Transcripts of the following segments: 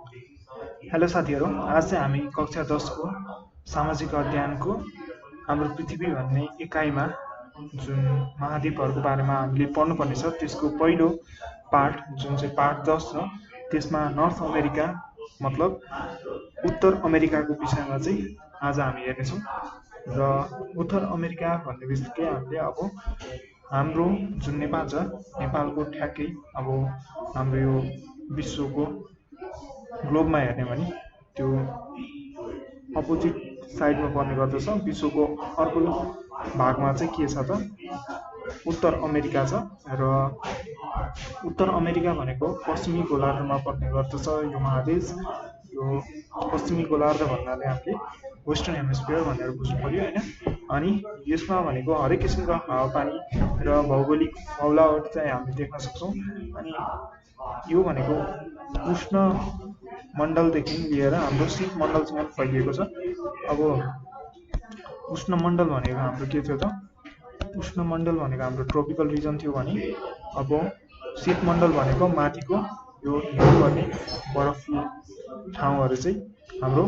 Hello साथीहरू, आज चाहिँ हामी कक्षा 10 को सामाजिक अध्ययनको हाम्रो पृथ्वी भन्ने इकाइमा जुन महाद्वीपहरूको बारेमा हामीले पढ्नुपर्ने छ त्यसको पहिलो पाठ जुन चाहिँ पाठ 10 छ त्यसमा नर्थ अमेरिका मतलब उत्तर अमेरिकाको विषयमा चाहिँ आज हामी हेर्नेछौँ। र उत्तर अमेरिका भन्ने बित्तिकै हामीले अब हाम्रो जुन नेपाल छ नेपालको ठ्याक्कै अब हाम्रो यो विश्वको ग्लोबमा हेर्ने भने त्यो अपोजिट साइडमा पर्ने गर्दछ। विश्वको अर्को भागमा चाहिँ के छ त उत्तर अमेरिका छ र उत्तर अमेरिका भनेको पश्चिमी गोलार्धमा पर्ने गर्दछ यो महादेश। यो पश्चिमी गोलार्ध भन्नाले हामीले वेस्टर्न हेमिस्फियर भनेर बुझ्नु पर्यो होइन। अनि यसमा भनेको हरेक किसिमको हावापानी र भौगोलिक फौलावट चाहिँ हामीले देख्न सक्छौँ। अनि यो भनेको उष्ण मण्डलदेखि लिएर हाम्रो शीत मण्डलसँग फैलिएको छ। अब उष्ण मण्डल भनेको हाम्रो के थियो त? उष्ण मण्डल भनेको हाम्रो ट्रोपिकल रिजन थियो भने अब शीत मण्डल भनेको माथिको यो हिउँ पर्ने बरफी ठाउँहरू चाहिँ हाम्रो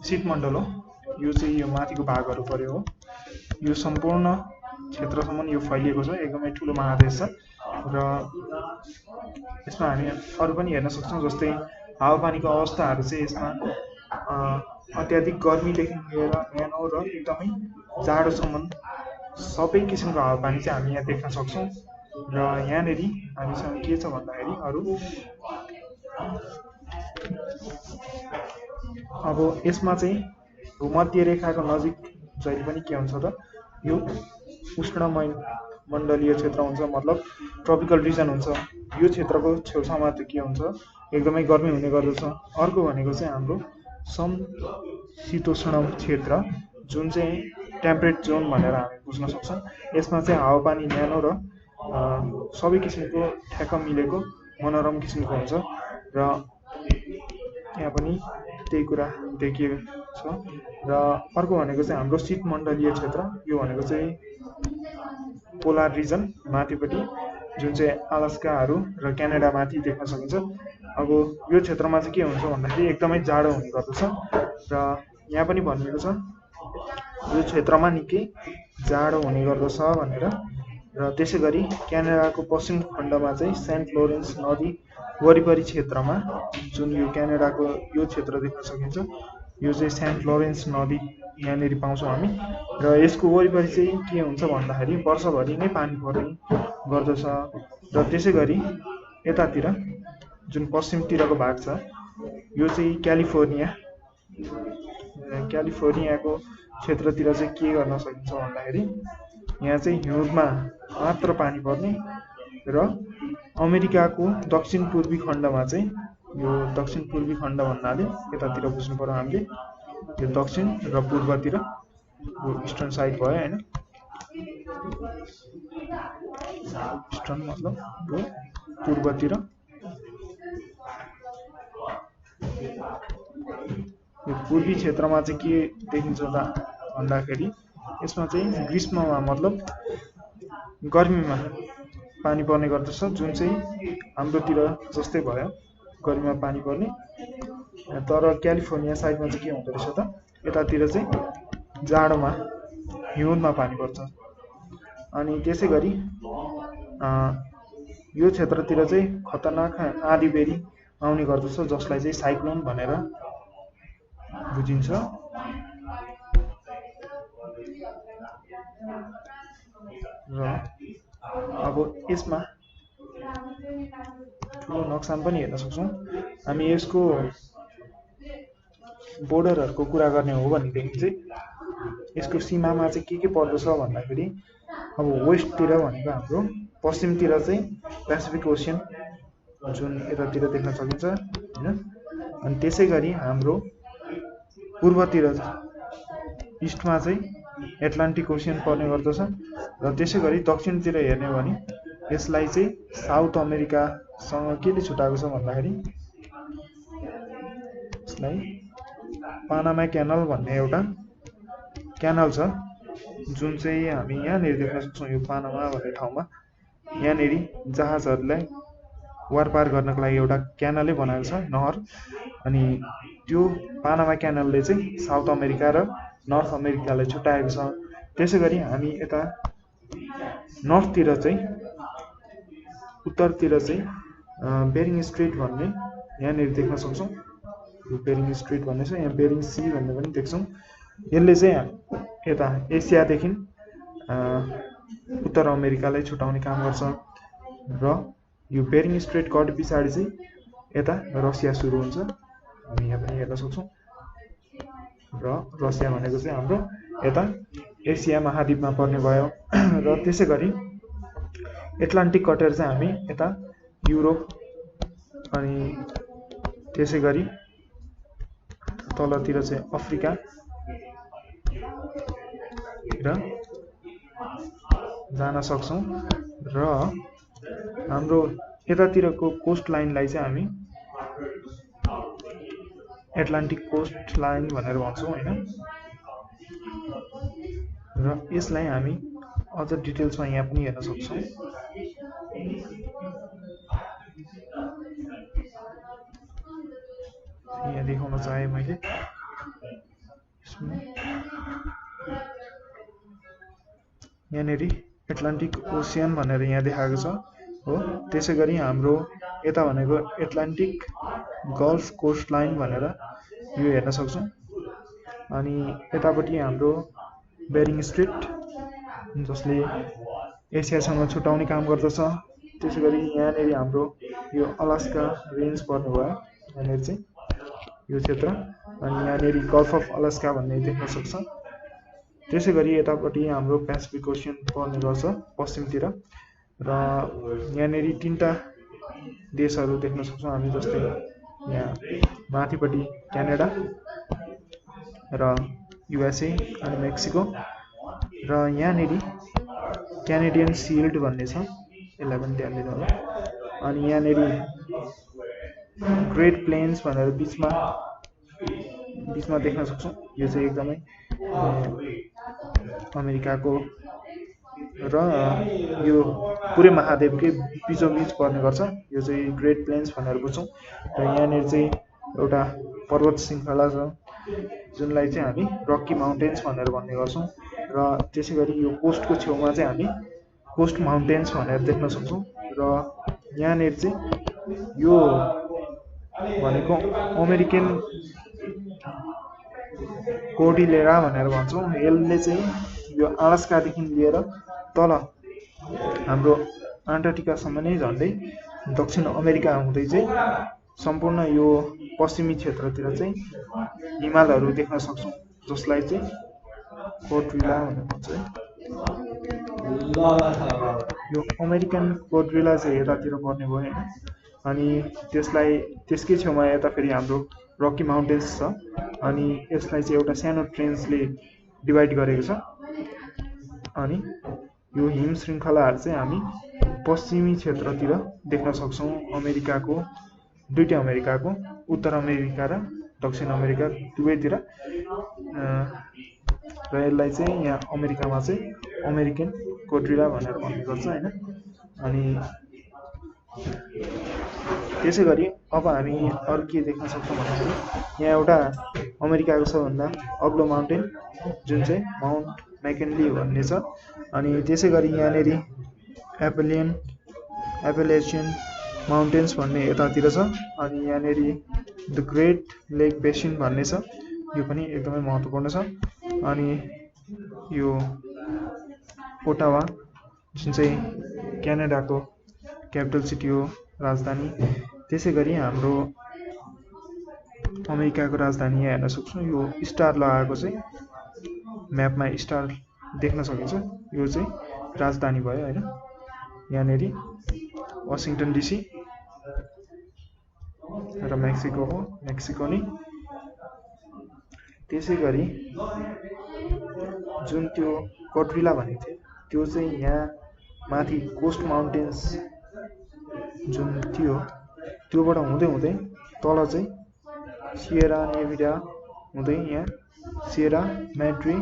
शीत मण्डल हो। यो चाहिँ यो माथिको भागहरू पर्यो हो। यो सम्पूर्ण क्षेत्रसम्म यो फैलिएको छ, एकदमै ठुलो महादेश छ। र यसमा हामी अरू पनि हेर्न सक्छौँ, जस्तै हावापानीको अवस्थाहरू चाहिँ यसमा अत्याधिक गर्मीदेखि लिएर न्यानो र एकदमै जाडोसम्म सबै किसिमको हावापानी चाहिँ हामी यहाँ देख्न सक्छौँ। र यहाँनिर हामीसँग के छ भन्दाखेरि अरू अब यसमा चाहिँ भूमध्य रेखाको नजिक जहिले पनि के हुन्छ त यो उष्ण मण्डलीय क्षेत्र हुन्छ, मतलब ट्रोपिकल रिजन हुन्छ। यो क्षेत्रको छेउछाउमा त के हुन्छ एकदमै गर्मी हुने गर्दछ। अर्को भनेको चाहिँ हाम्रो समशीतोष्ण क्षेत्र जुन चाहिँ टेम्परेट जोन भनेर हामी बुझ्न सक्छौँ। यसमा चाहिँ हावापानी न्यानो र सबै किसिमको ठ्याक्क मिलेको मनोरम किसिमको हुन्छ। र यहाँ पनि त्यही कुरा देखिएको छ। र अर्को भनेको चाहिँ हाम्रो शीत मण्डलीय क्षेत्र, यो भनेको चाहिँ पोलार रिजन माथिपट्टि जुन चाहिँ अलास्काहरू र क्यानाडा माथि देख्न सकिन्छ। अब यो क्षेत्रमा चाहिँ के हुन्छ भन्दाखेरि एकदमै जाडो हुने गर्दछ। र यहाँ पनि भनिएको छ यो क्षेत्रमा निकै जाडो हुने गर्दछ भनेर। र त्यसै गरी क्यानाडाको पश्चिम खण्डमा चाहिँ सेन्ट लोरेन्स नदी वरिपरि क्षेत्रमा जुन यो क्यानाडाको यो क्षेत्र देख्न सकिन्छ, यो चाहिँ सेन्ट लोरेन्स नदी यहाँनिर पाउँछौँ हामी। र यसको वरिपरि चाहिँ के हुन्छ भन्दाखेरि वर्षभरि नै पानी पर्ने गर्दछ। र त्यसै गरी यतातिर जुन पश्चिमतिरको भाग छ यो चाहिँ क्यालिफोर्नियाको क्षेत्रतिर चाहिँ के गर्न सकिन्छ भन्दाखेरि यहाँ चाहिँ हिउँदमा मात्र पानी पर्ने। र अमेरिकाको दक्षिण पूर्वी खण्डमा चाहिँ यो दक्षिण पूर्वी खण्ड भन्नाले यतातिर बुझ्नु पर्यो हामीले, यो दक्षिण र पूर्वतिर यो इस्टर्न साइड भयो होइन। इस्टर्न मतलब यो पूर्वतिर, यो पूर्वी क्षेत्रमा चाहिँ के देखिन्छ त भन्दाखेरि यसमा चाहिँ ग्रीष्ममा मतलब गर्मीमा पानी पर्ने गर्दछ, जुन चाहिँ हाम्रोतिर जस्तै भयो गर्मीमा पानी पर्ने। तर क्यालिफोर्निया साइडमा चाहिँ के हुँदो रहेछ त यतातिर चाहिँ जाडोमा हिउँदमा पानी पर्छ। अनि त्यसै गरी यो क्षेत्रतिर चाहिँ खतरनाक आँधी बेरी आउने गर्दछ, जसलाई चाहिँ साइक्लोन भनेर बुझिन्छ। र अब यसमा ठुलो नक्सान पनि हेर्न सक्छौँ हामी। यसको बोर्डरहरूको कुरा गर्ने हो भनेदेखि चाहिँ यसको सीमामा चाहिँ के पर्दछ भन्दाखेरि अब वेस्टतिर भनेको हाम्रो पश्चिमतिर चाहिँ पेसिफिक ओसियन जुन यतातिर देख्न सकिन्छ होइन। अनि त्यसै गरी हाम्रो पूर्वतिर इस्टमा चाहिँ एटलान्टिक ओसियन पर्ने गर्दछ। र त्यसै गरी दक्षिणतिर हेर्ने हो भने यसलाई चाहिँ साउथ अमेरिकासँग केले छुट्याएको छ भन्दाखेरि यसलाई पानामा क्यानल भन्ने एउटा क्यानल छ, जुन चाहिँ हामी यहाँनिर देख्न सक्छौँ। यो पानामा भन्ने ठाउँमा यहाँनिर जहाजहरूलाई वारपार गर्नको लागि एउटा क्यानलै बनाएको छ, नहर। अनि त्यो पानामा क्यानलले चाहिँ साउथ अमेरिका र नर्थ अमेरिकालाई छुट्याएको छ। त्यसै गरी हामी यता नर्थतिर चाहिँ, उत्तरतिर चाहिँ बेरिङ स्ट्रेट भन्ने यहाँनिर देख्न सक्छौँ। बेरिङ स्ट्रेट भन्ने छ, यहाँ बेरिङ सी भन्ने पनि देख्छौँ। यसले चाहिँ यता एसियादेखि उत्तर अमेरिकालाई छुटाउने काम गर्छ। र यो बेरिङ स्ट्रेट कटे पछाडि चाहिँ यता रसिया सुरु हुन्छ, हामी यहाँ पनि हेर्न सक्छौँ। र रसिया भनेको चाहिँ हाम्रो यता एसिया महाद्वीपमा पर्ने भयो। र त्यसै गरी एटलान्टिक कटेर चाहिँ हामी यता युरोप, अनि त्यसै गरी तलतिर चाहिँ अफ्रिका र जान सक्छौँ। र हाम्रो यतातिरको कोस्ट लाइनलाई चाहिँ हामी एटलान्टिक कोस्ट लाइन भनेर भन्छौँ होइन। र यसलाई हामी अझ डिटेल्समा यहाँ पनि हेर्न सक्छौँ। यहाँ देखाउन चाहे मैले, यहाँनिर एटलान्टिक ओसियन भनेर यहाँ देखाएको छ हो। त्यसै गरी हाम्रो यता भनेको एटलान्टिक गल्फ कोस्ट लाइन भनेर यो हेर्न सक्छौँ। अनि यतापट्टि हाम्रो बेरिङ स्ट्रेट जसले एसियासँग छुटाउने काम गर्दछ। त्यसै गरी यहाँनिर हाम्रो यो अलास्का रेन्ज पर्ने भयो, यहाँनिर चाहिँ यो क्षेत्र। अनि यहाँनिर गल्फ अफ अलास्का भन्ने देख्न सक्छ। त्यसै गरी यतापट्टि हाम्रो पेसिफिक ओसियन पर्ने गर्छ पश्चिमतिर। र यहाँनिर 3टा देशहरू देख्न सक्छौँ हामी, जस्तै यहाँ माथिपट्टि क्यानाडा र युएसए अनि मेक्सिको। र यहाँनिर क्यानेडियन सिल्ड भन्ने छ, यसलाई पनि ध्यान दिनु होला। अनि यहाँनिर ग्रेट प्लेन्स भनेर बिचमा देख्न सक्छौँ। यो चाहिँ एकदमै अमेरिकाको र यो पुरै महाद्वीपकै बिचोबिच पर्ने गर्छ। यो चाहिँ ग्रेट प्लेन्स भनेर बुझ्छौँ। र यहाँनिर चाहिँ एउटा पर्वत श्रृङ्खला छ जुनलाई चाहिँ हामी रकी माउन्टेन्स भनेर भन्ने गर्छौँ। र त्यसै गरी यो कोस्टको छेउमा चाहिँ हामी कोस्ट माउन्टेन्स भनेर देख्न सक्छौँ। र यहाँनिर चाहिँ यो भनेको अमेरिकन कोर्डिलेरा भनेर भन्छौँ। यसले चाहिँ यो अलास्कादेखि लिएर तल हाम्रो अन्टार्कटिकासम्म नै झन्डै दक्षिण अमेरिका हुँदै चाहिँ सम्पूर्ण यो पश्चिमी क्षेत्रतिर चाहिँ हिमालहरू देख्न सक्छौँ, जसलाई चाहिँ कोर्डिलेरा भनेर भन्छ। यो अमेरिकन कोर्डिलेरा चाहिँ यतातिर पर्ने भयो होइन। अनि त्यसकै छेउमा यता फेरि हाम्रो रकी माउन्टेन्स छ। अनि यसलाई चाहिँ एउटा सानो ट्रेन्सले डिभाइड गरेको छ। अनि यो हिम श्रृङ्खलाहरू चाहिँ हामी पश्चिमी क्षेत्रतिर देख्न सक्छौँ अमेरिकाको, दुईटै अमेरिकाको, उत्तर अमेरिका र दक्षिण अमेरिका दुवैतिर। र यसलाई चाहिँ यहाँ अमेरिकामा चाहिँ अमेरिकन कोर्डिलेरा भनेर भन्ने गर्छ होइन। अनि त्यसै गरी अब हामी अरू के देख्न सक्छौँ भन्दाखेरि यहाँ एउटा अमेरिकाको सबभन्दा अग्लो माउन्टेन जुन चाहिँ माउन्ट मैकिन्ली भन्ने छ। अनि त्यसै गरी यहाँनिर एपेलेचियन माउन्टेन्स भन्ने यतातिर छ। अनि यहाँनिर द ग्रेट लेक बेसिन भन्ने छ, यो पनि एकदमै महत्त्वपूर्ण छ। अनि यो ओटावा जुन चाहिँ क्यानाडाको क्यापिटल सिटी हो, राजधानी। त्यसै गरी हाम्रो अमेरिकाको राजधानी यहाँ हेर्न सक्छौँ। यो स्टार लगाएको चाहिँ म्यापमा स्टार देख्न सकिन्छ, यो चाहिँ राजधानी भयो होइन। यहाँनिर वासिङटन डिसी र मेक्सिको हो, मेक्सिको नै। त्यसै गरी जुन त्यो कोर्डिलेरा भनेको थियो त्यो चाहिँ यहाँ माथि कोस्ट माउन्टेन्स जुन थियो त्योबाट हुँदै हुँदै तल चाहिँ सिएरा नेभिडा हुँदै यहाँ सिएरा मैड्रे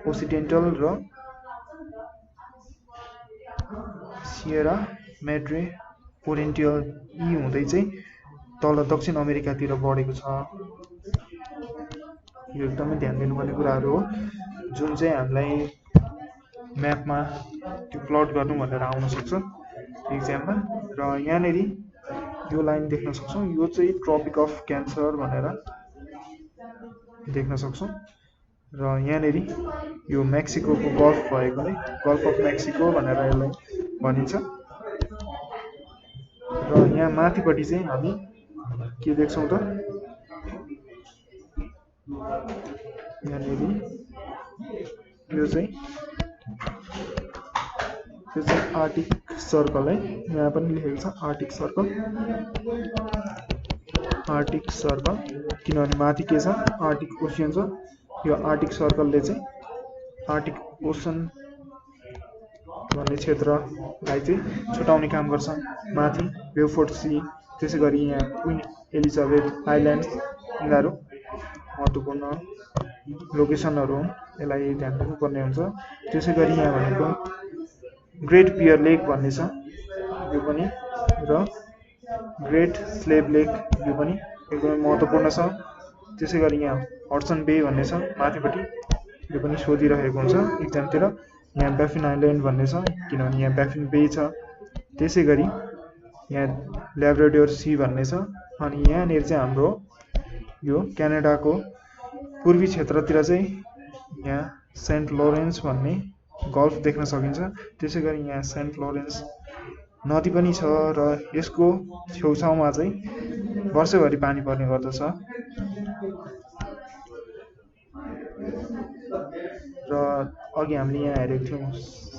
ओसिडेन्टल र सिएरा मैड्रे पोरेन्टियल यी हुँदै चाहिँ तल दक्षिण अमेरिकातिर बढेको छ। यो एकदमै ध्यान दिनुपर्ने कुराहरू हो जुन चाहिँ हामीलाई म्यापमा त्यो प्लट गर्नु भनेर आउन सक्छ इक्जाममा। र यहाँनिर यो लाइन देख्न सक्छौँ, यो चाहिँ ट्रपिक अफ क्यान्सर भनेर देख्न सक्छौँ। र यहाँनिर यो मेक्सिकोको गल्फ भएकोले गल्फ अफ मेक्सिको भनेर यसलाई भनिन्छ। र यहाँ माथिपट्टि चाहिँ हामी के देख्छौँ त, यहाँनिर यो चाहिँ आर्टिक सर्कल है, यहाँ पनि लेखेको छ आर्टिक सर्कल। आर्टिक सर्कल किनभने माथि के छ, आर्टिक ओसियन छ। यो आर्टिक सर्कलले चाहिँ आर्टिक ओसन भन्ने क्षेत्रलाई चाहिँ छुटाउने काम गर्छ। माथि बेउफोर्ट सी, त्यसै गरी यहाँ क्विन एलिजाबेथ आइल्यान्ड, यिनीहरू महत्त्वपूर्ण लोकेसनहरू हुन्, यसलाई ध्यान राख्नुपर्ने हुन्छ। त्यसै गरी यहाँ भनेको ग्रेट पियर लेक भन्ने छ, यो पनि, र ग्रेट स्लेभ लेक यो पनि एकदमै महत्त्वपूर्ण छ। त्यसै गरी यहाँ हडसन बे भन्ने छ माथिपट्टि, यो पनि सोधिरहेको हुन्छ इक्जामतिर। यहाँ ब्याफिन आइल्यान्ड भन्ने छ किनभने यहाँ ब्याफिन बे छ। त्यसै गरी यहाँ ल्याब्राडोर सी भन्ने छ। अनि यहाँनिर चाहिँ हाम्रो यो क्यानाडाको पूर्वी क्षेत्रतिर चाहिँ यहाँ सेन्ट लोरेन्स भन्ने गल्फ देख्न सकिन्छ। त्यसै गरी यहाँ सेन्ट लोरेन्स नदी पनि छ र यसको छेउछाउमा चाहिँ वर्षभरि पानी पर्ने गर्दछ। र अघि हामीले यहाँ हेरेको थियौँ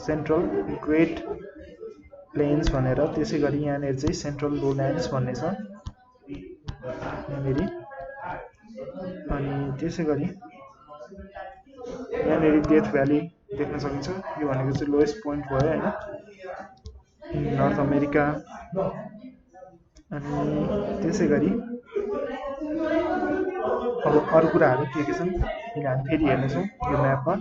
सेन्ट्रल ग्रेट प्लेन्स भनेर, त्यसै गरी यहाँनिर चाहिँ सेन्ट्रल लोल्यान्ड्स भन्ने छ यहाँनिर। अनि त्यसै गरी यहाँनिर डेथ भ्याली देख्न सकिन्छ, यो भनेको चाहिँ लोएस्ट पोइन्ट भयो होइन नर्थ अमेरिका। अनि त्यसै गरी अब अरू कुराहरू के छन् यिनी हामी फेरि हेर्नेछौँ यो म्यापमा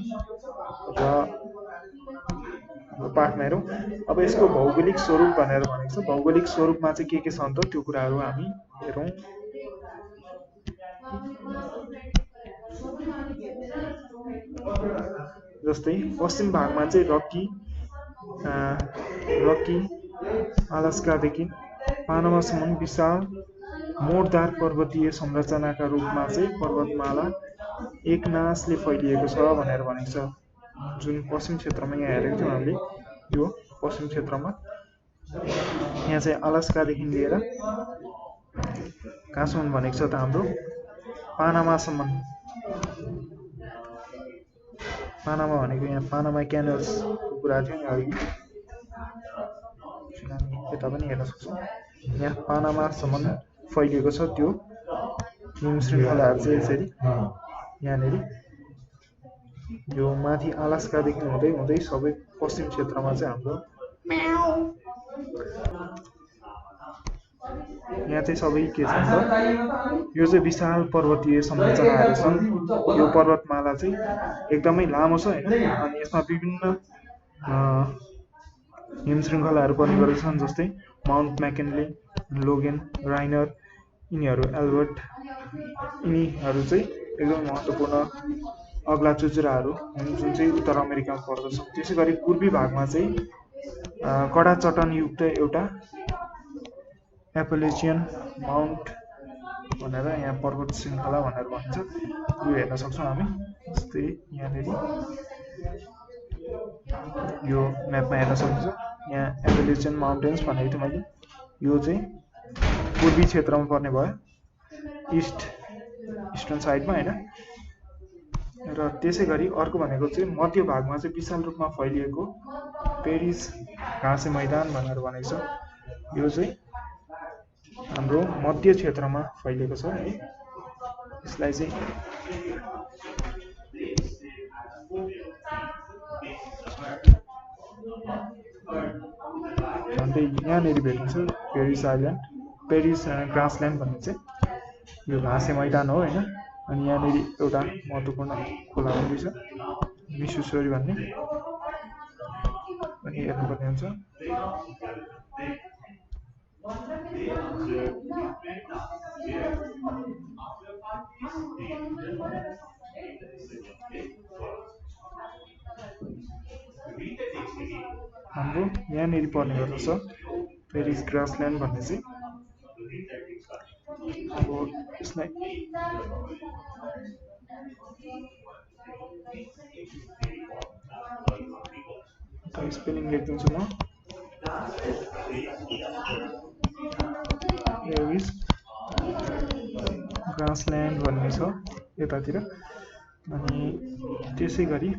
र पाठमा हेरौँ। अब यसको भौगोलिक स्वरूप भनेर भनेको छ, भौगोलिक स्वरूपमा चाहिँ के छ त त्यो कुराहरू हामी हेरौँ। जस्तै पश्चिम भागमा चाहिँ रकी अलास्कादेखि पानामासम्म विशाल मोडदार पर्वतीय संरचनाका रूपमा चाहिँ पर्वतमाला एकनासले फैलिएको छ भनेर भनेको छ। जुन पश्चिम क्षेत्रमा यहाँ हेरेको थियौँ हामीले, यो पश्चिम क्षेत्रमा यहाँ चाहिँ अलास्कादेखि लिएर कहाँसम्म भनेको छ त हाम्रो पानामासम्म। पानामा भनेको यहाँ पानामा क्यानल्सको कुरा थियो नि अघि, यता पनि हेर्न सक्छौँ। यहाँ पानामासम्म फैलिएको छ त्यो हिम श्रृङ्खलाहरू चाहिँ यसरी। यहाँनिर यो माथि अलास्कादेखि हुँदै हुँदै सबै पश्चिम क्षेत्रमा चाहिँ हाम्रो यहाँ चाहिँ सबै के छ त, यो चाहिँ विशाल पर्वतीय संरचनाहरू छन्। यो पर्वतमाला चाहिँ एकदमै लामो छ होइन, अनि यसमा विभिन्न हिम श्रृङ्खलाहरू पर्ने गर्दछन्, जस्तै माउन्ट म्याकिनले, लोगेन, राइनर, यिनीहरू एल्बर्ट, यिनीहरू चाहिँ एकदमै महत्त्वपूर्ण अग्ला चुचुराहरू हुन् जुन चाहिँ उत्तर अमेरिकामा पर्दछ। त्यसै गरी पूर्वी भागमा चाहिँ कडा चट्टानयुक्त एउटा एपलेचियन माउन्ट भनेर यहाँ पर्वत श्रृङ्खला भनेर भनिन्छ, यो हेर्न सक्छौँ हामी। जस्तै यहाँनिर यो म्यापमा हेर्न सकिन्छ, यहाँ एपलेचियन माउन्टेन्स भनेको थिएँ मैले, यो चाहिँ पूर्वी क्षेत्रमा पर्ने भयो, इस्टर्न साइडमा होइन। र त्यसै गरी अर्को भनेको चाहिँ मध्य भागमा चाहिँ विशाल रूपमा फैलिएको पेरिस घाँसे मैदान भनेर भनेको छ। यो चाहिँ हाम्रो मध्य क्षेत्रमा फैलिएको छ है। यसलाई चाहिँ झन्डै यहाँनिर भेटिन्छ पेरिस आइल्यान्ड, पेरिस ग्रासल्यान्ड भन्ने चाहिँ यो घाँसे मैदान हो होइन। अनि यहाँनिर एउटा महत्त्वपूर्ण खोला पनि छ मिसिसिपी भन्ने पनि हेर्नुपर्ने हुन्छ। हाम्रो यहाँनिर पर्ने गर्दछ पेरिस ग्रासल्यान्ड भन्ने चाहिँ। अब यसलाई स्पेलिङ लेखिदिन्छु म। पेरिस ग्रासल्यान्ड भन्ने छ यतातिर। अनि त्यसै गरी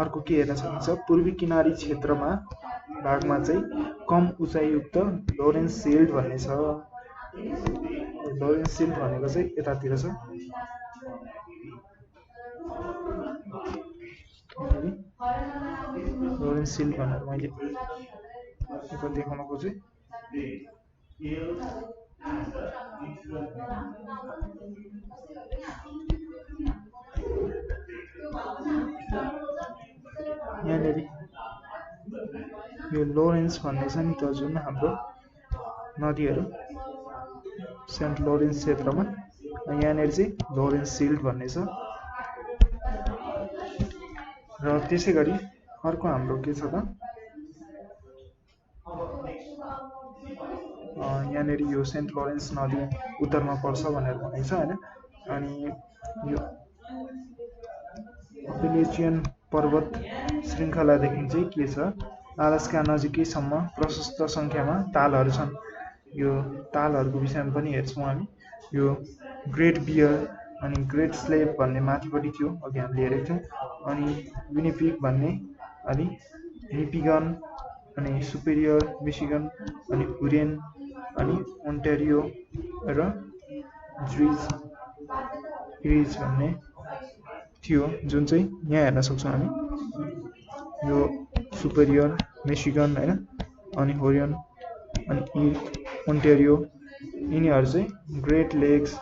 अर्को के हेर्न सकिन्छ, पूर्वी किनारी क्षेत्रमा भागमा चाहिँ कम उचाइयुक्त लोरेन्स सिल्ड भन्ने छ। लोरेन्स सिल्ड भनेको चाहिँ यतातिर छ। लोरेन्स सिल्ड भनेर मैले यता देखाउन खोजेँ। यहाँनिर यो लोरेन्स भन्ने छ नि त, जुन हाम्रो नदीहरू सेन्ट लोरेन्स क्षेत्रमा, यहाँनिर चाहिँ लोरेन्स सिल्ड भन्ने छ। र त्यसै गरी अर्को हाम्रो के छ त, यहाँनिर यो सेन्ट लोरेन्स नदी उत्तरमा पर्छ भनेर भनेको छ होइन। अनि यो अपेलेचियन पर्वत श्रृङ्खलादेखि चाहिँ के छ, अलास्का नजिकैसम्म प्रशस्त सङ्ख्यामा तालहरू छन्। यो तालहरूको विषयमा पनि हेर्छौँ हामी। यो ग्रेट बियर अनि ग्रेट स्लेभ भन्ने माथिपट्टि थियो, अघि हामीले हेरेको थियौँ। अनि विनिपिग भन्ने, अनि मिपिगन, अनि सुपेरियर मिशिगन, अनि हुरेन, अनि ओन्टारियो र इरिज भन्ने थियो, जुन चाहिँ यहाँ हेर्न सक्छौँ हामी। यो सुपेरियर मिशिगन होइन, अनि होरियन, अनि ओन्टारियो, यिनीहरू चाहिँ Great Lakes,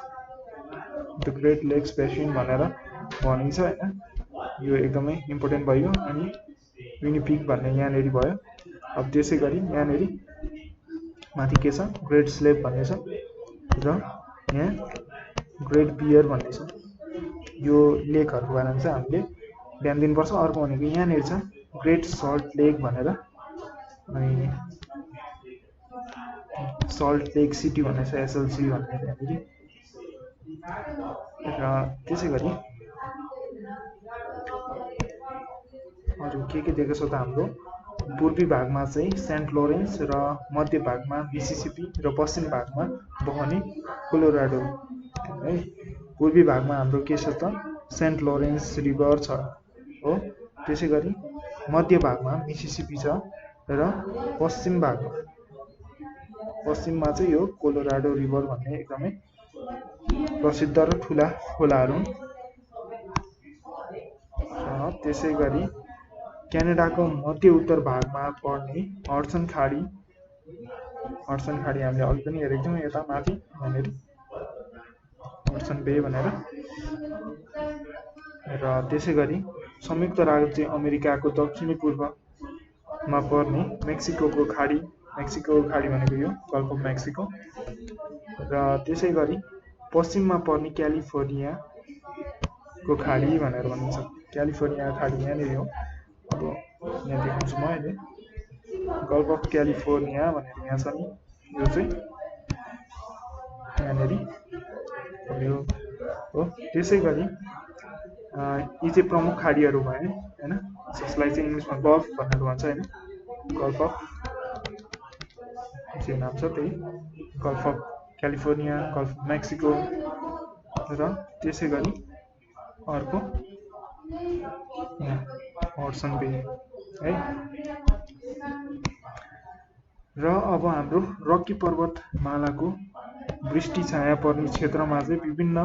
the Great Lakes basin भनेर भनिन्छ होइन। यो एकदमै इम्पोर्टेन्ट भयो। अनि विनिपिग भन्ने यहाँनिर भयो। अब त्यसै गरी यहाँनिर माथि के छ, ग्रेट स्लेभ भन्ने छ, र यहाँ ग्रेट बियर भन्ने छ। यो लेकहरूको बारेमा चाहिँ हामीले ध्यान दिनुपर्छ। अर्को भनेको यहाँनिर छ ग्रेट सल्ट लेक भनेर, अनि सल्ट लेक सिटी भन्ने छ, एसएलसी भन्ने यहाँनिर। र त्यसै गरी अरू के दिएको छ त, हाम्रो पूर्वी भागमा चाहिँ सेन्ट लोरेन्स र मध्य भागमा मिसिसिपी र पश्चिम भागमा बहने कोलोराडो है। पूर्वी भागमा हाम्रो के छ त, सेन्ट लोरेन्स रिभर छ हो। त्यसै गरी मध्य भागमा मिसिसिपी छ, र पश्चिममा चाहिँ यो कोलोराडो रिभर भन्ने एकदमै प्रसिद्ध र ठुला खोलाहरू। त्यसै गरी क्यानाडाको मध्य उत्तर भागमा पर्ने हडसन खाडी हामीले अघि पनि हेरेको थियौँ यता माथि, यहाँनिर हडसन बे भनेर। र त्यसै गरी संयुक्त राज्य अमेरिकाको दक्षिणी पूर्वमा पर्ने मेक्सिकोको खाडी भनेको यो गल्फ अफ मेक्सिको। र त्यसै गरी पश्चिममा पर्ने क्यालिफोर्नियाको खाडी भनेर भनिन्छ। क्यालिफोर्निया खाडी यहाँनिर हो। अब यहाँ देखाउँछु म अहिले, गल्फ अफ क्यालिफोर्निया भनेर यहाँ छ नि, यो चाहिँ यहाँनिर यो हो। त्यसै गरी यी चाहिँ प्रमुख खाडीहरू भए होइन, जसलाई चाहिँ इङ्ग्लिसमा गल्फ भनेर भन्छ होइन। गल्फ अफ जे नाम छ त्यही, golf of California, golf of Mexico. र त्यसै गरी अर्को हडसन बे है। र अब हाम्रो रकी पर्वतमालाको वृष्टि छाया पर्ने क्षेत्रमा चाहिँ विभिन्न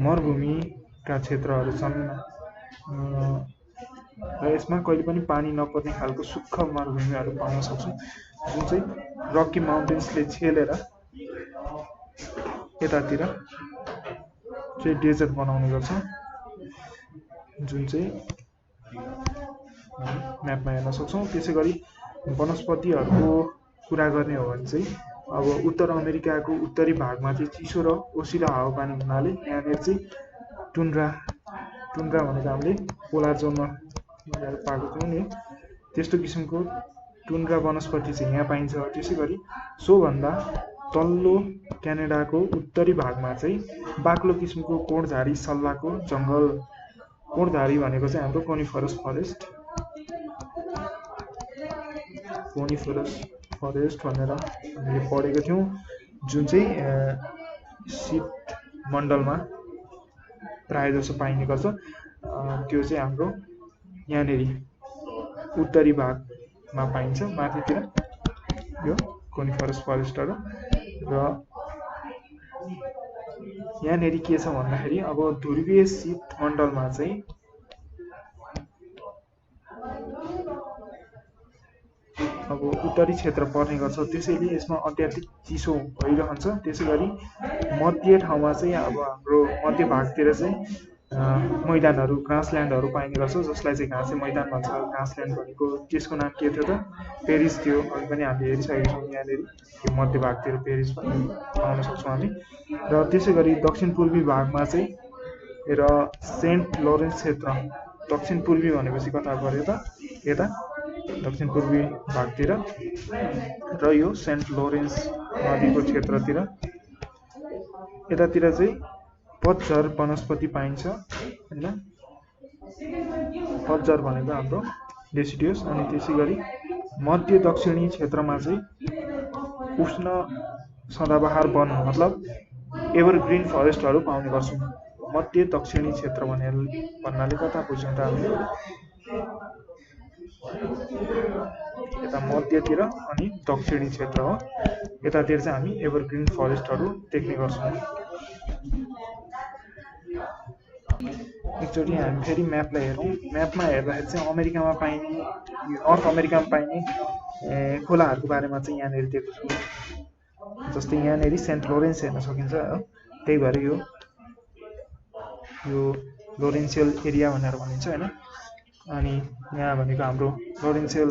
मरुभूमिका क्षेत्रहरू छन्। र यसमा कहिले पनि पानी नपर्ने खालको सुक्खा मरुभूमिहरू पाउन सक्छौँ, जुन चाहिँ रकी माउन्टेन्सले छेलेर यतातिर चाहिँ डेजर्ट बनाउने गर्छ, जुन चाहिँ म्यापमा हेर्न सक्छौँ। त्यसै गरी वनस्पतिहरूको कुरा गर्ने हो भने चाहिँ अब उत्तर अमेरिकाको उत्तरी भागमा चाहिँ चिसो र ओसिलो हावापानी हुनाले यहाँनिर चाहिँ टुन्ड्रा भनेको हामीले पोलार जोनमा पाएको छौँ नि, त्यस्तो किसिमको टुन्ड्रा वनस्पति चाहिँ यहाँ पाइन्छ। त्यसै गरी सोभन्दा तल्लो क्यानाडाको उत्तरी भागमा चाहिँ बाक्लो किसिमको कोणझारी सल्लाको जङ्गल, कोणझारी भनेको चाहिँ हाम्रो कोनिफरस फरेस्ट भनेर हामीले पढेको थियौँ, जुन चाहिँ शीत मण्डलमा प्रायः जसो पाइने गर्छ। त्यो चाहिँ हाम्रो यहाँनिर उत्तरी भागमा पाइन्छ, माथितिर यो कोनिफरस फरेस्टहरू। र यहाँनिर के छ भन्दाखेरि अब ध्रुवीय शीत मण्डलमा चाहिँ अब उत्तरी क्षेत्र पर्ने गर्छ, त्यसैले यसमा अत्याधिक चिसो भइरहन्छ। त्यसै गरी मध्य ठाउँमा चाहिँ अब हाम्रो मध्य भागतिर चाहिँ मैदानहरू, ग्रासल्यान्डहरू पाइने गर्छ, जसलाई चाहिँ घाँसे मैदान भन्छ। ग्रासल्यान्ड भनेको त्यसको नाम के थियो त? पेरिस थियो। अघि पनि हामीले हेरिसकेका छौँ, यहाँनिर यो मध्य भागतिर पेरिस पनि पाउन सक्छौँ हामी। र त्यसै गरी दक्षिण पूर्वी भागमा चाहिँ र सेन्ट लोरेन्स क्षेत्र, दक्षिण पूर्वी भनेपछि कता गयो त? यता दक्षिण पूर्वी भागतिर र यो सेन्ट लोरेन्स नदीको क्षेत्रतिर, यतातिर चाहिँ पतझर वनस्पति पाइन्छ हैन। पतझर भनेको हाम्रो डेसिडियस। अनि त्यसै गरी मध्य दक्षिणी क्षेत्रमा चाहिँ उष्ण सदाबहार वन मतलब एभरग्रिन फरेस्टहरू पाउने गर्छौँ। मध्य दक्षिणी क्षेत्र भन्नाले कता बुझ्यौँ त हामीले? यता मध्यतिर अनि दक्षिणी क्षेत्र हो, यतातिर चाहिँ हामी एभरग्रिन फरेस्टहरू देख्ने गर्छौँ। एकचोटि हामी फेरि म्यापलाई हेरौँ। म्यापमा हेर्दाखेरि चाहिँ अमेरिकामा पाइने, नर्थ अमेरिकामा पाइने खोलाहरूको बारेमा चाहिँ यहाँनिर दिएको छु। जस्तै यहाँनिर सेन्ट लोरेन्स हेर्न सकिन्छ हो, त्यही भएर यो लोरेन्सियल एरिया भनेर भनिन्छ हैन। अनि यहाँ भनेको हाम्रो लोरेन्सियल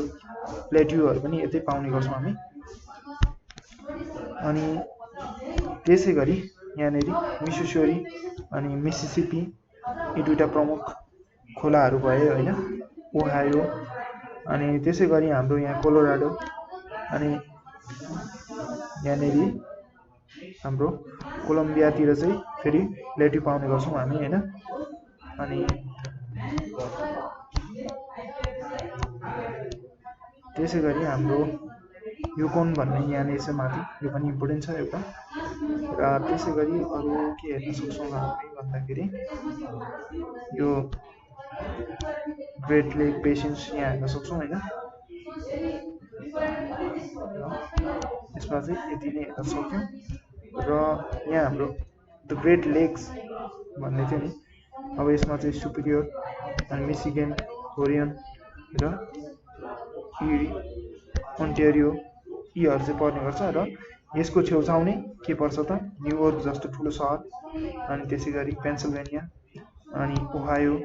प्लेट्युहरू पनि यतै पाउने गर्छौँ हामी। अनि त्यसै गरी यहाँनिर मिसिसिपी अनि मिसिसिपी यी दुईटा प्रमुख खोलाहरू भए होइन, ओहायो। अनि त्यसै गरी हाम्रो यहाँ कोलोराडो, अनि यहाँनिर हाम्रो कोलम्बियातिर चाहिँ फेरि प्लेट्यु पाउने गर्छौँ हामी होइन। अनि त्यसै गरी हाम्रो युकोन भन्ने यहाँनिर छ माथि, यो पनि इम्पोर्टेन्ट छ एउटा। र त्यसै गरी अरू के हेर्न सक्छौँ हामी भन्दाखेरि यो ग्रेट लेक बेसिन्स यहाँ हेर्न सक्छौँ होइन। यसमा चाहिँ यति नै हेर्न सक्छौँ। र यहाँ हाम्रो द ग्रेट लेक्स भन्ने थियो नि, अब यसमा चाहिँ सुपिरियर अनि मिसिगन, ओरियन र इरी, ओन्टारियो यीहरू चाहिँ पर्ने गर्छ। र यसको छेउछाउ नै के पर्छ त? न्युयोर्क जस्तो ठुलो सहर, अनि त्यसै गरी पेन्सिल्भेनिया, अनि ओहायो,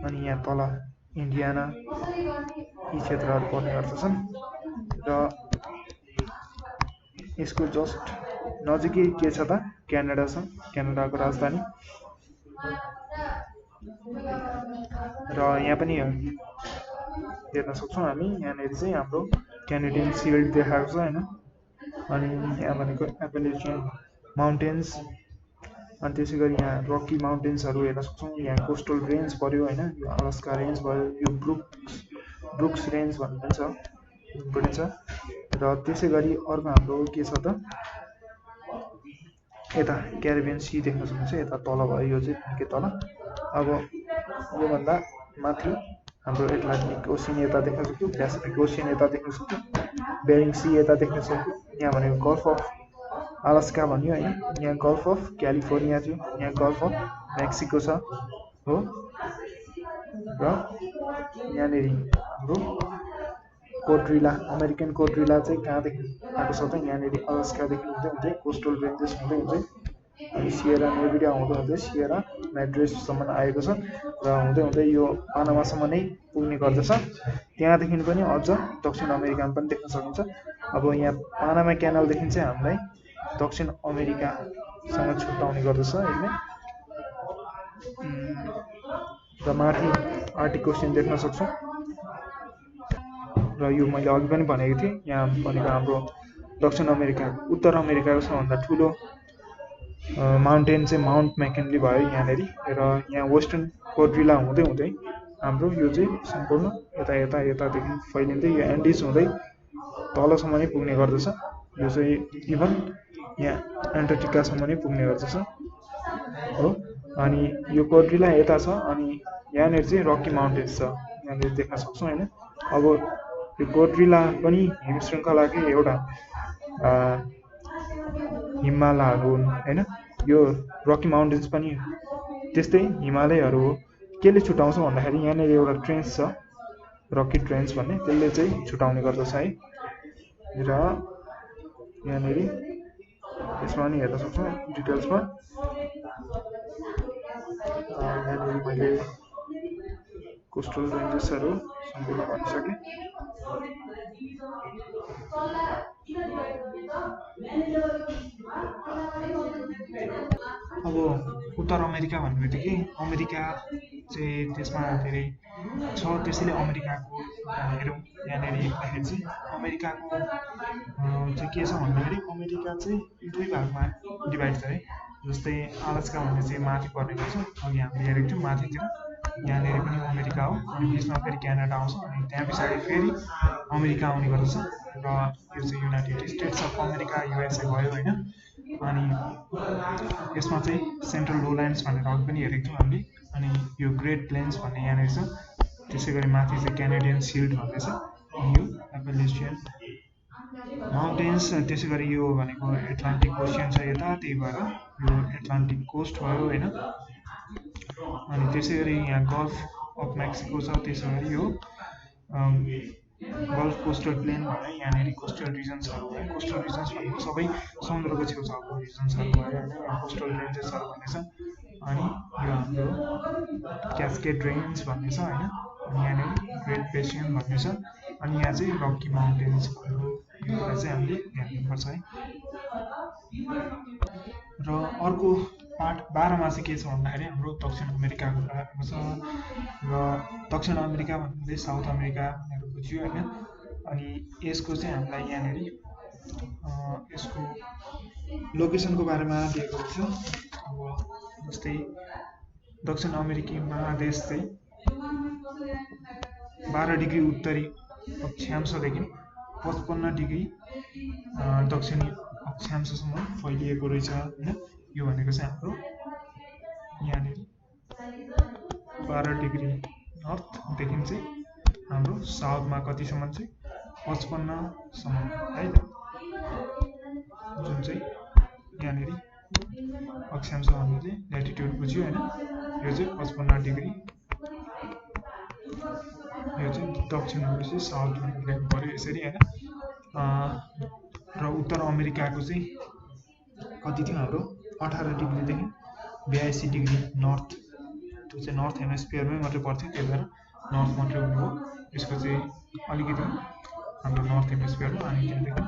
अनि यहाँ तल इन्डियाना, यी क्षेत्रहरू पर्ने गर्दछन्। र यसको जस्ट नजिकै के छ त? क्यानाडा छ, क्यानाडाको राजधानी। र यहाँ पनि हेर्न सक्छौँ हामी, यहाँनिर चाहिँ हाम्रो क्यानेडियन सिल्ड देखाएको छ होइन। अनि यहाँ भनेको एपेलेचियन माउन्टेन्स, अनि त्यसै गरी यहाँ रकी माउन्टेन्सहरू हेर्न सक्छौँ। यहाँ कोस्टल रेन्ज पऱ्यो होइन, यो अलास्का रेन्ज भयो, यो ब्रुक्स रेन्ज भन्ने पनि छ, इम्पोर्टेन्ट छ। र त्यसै गरी अर्को हाम्रो के छ त? यता क्यारिबियन सी देख्न सक्नुहुन्छ, यता तल भयो, यो चाहिँ निकै तल। अब योभन्दा माथि हाम्रो एटलान्टिक ओसियन यता देख्न सक्छौँ, पेसिफिक ओसियन यता देख्न सक्छौँ, बेरिङ सी यता देख्न सक्छौँ। यहाँ भनेको गल्फ अफ अलास्का भन्यो होइन, यहाँ गल्फ अफ क्यालिफोर्निया थियो, यहाँ गल्फ अफ मेक्सिको छ हो। र यहाँनिर हाम्रो कोड्रिला, अमेरिकन कोड्रिला चाहिँ कहाँदेखि आएको छ त? यहाँनिर अलास्कादेखि हुँदै हुँदै कोस्टल रेन्जेस हुँदै हुँदै अनि सिएरा नेभिडा हुँदै हुँदै सिएरा म्याड्रिससम्म आएको छ र हुँदै हुँदै यो पानामासम्म नै पुग्ने गर्दछ। त्यहाँदेखि पनि अझ दक्षिण अमेरिकामा पनि देख्न सकिन्छ। अब यहाँ पानामा क्यानलदेखि चाहिँ हामीलाई दक्षिण अमेरिकासँग छुट्याउने गर्दछ यसले। र माथि आर्टिक ओसन देख्न सक्छौँ। र यो मैले अघि पनि भनेको थिएँ, यहाँ भनेको हाम्रो दक्षिण अमेरिका उत्तर अमेरिकाको सबभन्दा ठुलो माउन्टेन चाहिँ माउन्ट म्याकिन्ली भयो यहाँनिर। र यहाँ वेस्टर्न कोर्डिला हुँदै हुँदै हाम्रो यो चाहिँ सम्पूर्ण यतादेखि फैलिँदै यो एन्डिज हुँदै तलसम्म नै पुग्ने गर्दछ। यो चाहिँ इभन यहाँ एन्टार्क्टिकासम्म नै पुग्ने गर्दछ हो। अनि यो कोर्डिला यता छ अनि यहाँनिर चाहिँ रकी माउन्टेन्स छ, यहाँनिर देख्न सक्छौँ होइन। अब यो कोर्डिला पनि हिम श्रृङ्खलाकै एउटा हिमालयहरू हुन् होइन। यो रकी माउन्टेन्स पनि त्यस्तै हिमालयहरू हो। केले छुट्याउँछ भन्दाखेरि यहाँनिर एउटा ट्रेन्च छ, रकी ट्रेन्च भन्ने, त्यसले चाहिँ छुट्याउने गर्दछ है। र यहाँनिर यसमा पनि हेर्न सक्छौँ डिटेल्समा। यहाँनिर मैले कोस्टल रेन्जेसहरू सम्पूर्ण भनिसकेँ। अब उत्तर अमेरिका भन्ने बित्तिकै अमेरिका चाहिँ त्यसमा धेरै छ, त्यसैले अमेरिकाको हेरौँ। यहाँनिर हेर्दाखेरि चाहिँ अमेरिकाको चाहिँ के छ भन्दाखेरि अमेरिका चाहिँ दुई भागमा डिभाइड छ है। जस्तै अलास्का भन्ने चाहिँ माथि पर्ने गर्छ, अघि हामीले हेरेको थियौँ माथितिर, यहाँनिर पनि अमेरिका हो। अनि बिचमा फेरि क्यानाडा आउँछ अनि त्यहाँ पछाडि फेरि अमेरिका आउने गर्दछ। र यो चाहिँ United states of America USA भयो होइन। अनि यसमा चाहिँ सेन्ट्रल लोल्यान्ड्स भनेर अघि पनि हेरेको थियौँ हामीले। अनि यो ग्रेट प्लेन्स भन्ने यहाँनिर छ। त्यसै गरी माथि चाहिँ क्यानेडियन सिल्ड भन्ने छ, यो एपलेसियन माउन्टेन्स। त्यसै गरी यो भनेको एटलान्टिक ओसियन छ यता, त्यही भएर यो एटलान्टिक कोस्ट भयो होइन। अनि त्यसै गरी यहाँ गल्फ अफ मेक्सिको छ। त्यसै गरी यो गल्फ कोस्टल प्लेन भने यहाँनिर कोस्टल रिजन्सहरू भयो। कोस्टल रिजन्स भनेको सबै समुद्रको छेउछाउको रिजन्सहरू भयो होइन। यहाँ कोस्टल रेन्जेसहरू भन्ने छ। अनि यो हाम्रो क्यास्केड रेन्ज भन्ने छ होइन। अनि यहाँनिर ग्रेट बेसियन भन्ने छ। अनि यहाँ चाहिँ रकी माउन्टेन्स भयो। यो कुरा चाहिँ हामीले ध्यान दिनुपर्छ है। र अर्को पार्ट 12मा चाहिँ के छ भन्दाखेरि हाम्रो दक्षिण अमेरिकाको कुराको छ। र दक्षिण अमेरिका भन्नाले साउथ अमेरिका भनेर बुझ्यो होइन। अनि यसको चाहिँ हामीलाई यहाँनिर यसको लोकेसनको बारेमा दिएको छ। अब जस्तै दक्षिण अमेरिकी महादेश चाहिँ 12 डिग्री उत्तरी अक्षांशदेखि 55 डिग्री दक्षिणी अक्षांशसम्म फैलिएको रहेछ होइन। यो भनेको चाहिँ हाम्रो यहाँनिर 12 डिग्री नर्थदेखि चाहिँ हाम्रो साउथमा कतिसम्म चाहिँ 55सम्म है त, जुन चाहिँ यहाँनिर अक्षांश भन्ने चाहिँ ल्याटिट्युड बुझ्यो होइन। यो चाहिँ 55 डिग्री, यो चाहिँ दक्षिण भनेपछि साउथ भनेर लेख्नु पऱ्यो यसरी होइन। र उत्तर अमेरिकाको चाहिँ कति थियो हाम्रो 18 डिग्रीदेखि 82 डिग्री नर्थ, त्यो चाहिँ नर्थ हेमिस्फियरमै मात्रै पर्थ्यो, त्यही भएर नर्थ मात्रै हुनु हो। यसको चाहिँ अलिकति हाम्रो नर्थ हेमिस्फियरमा अनि त्यहाँदेखि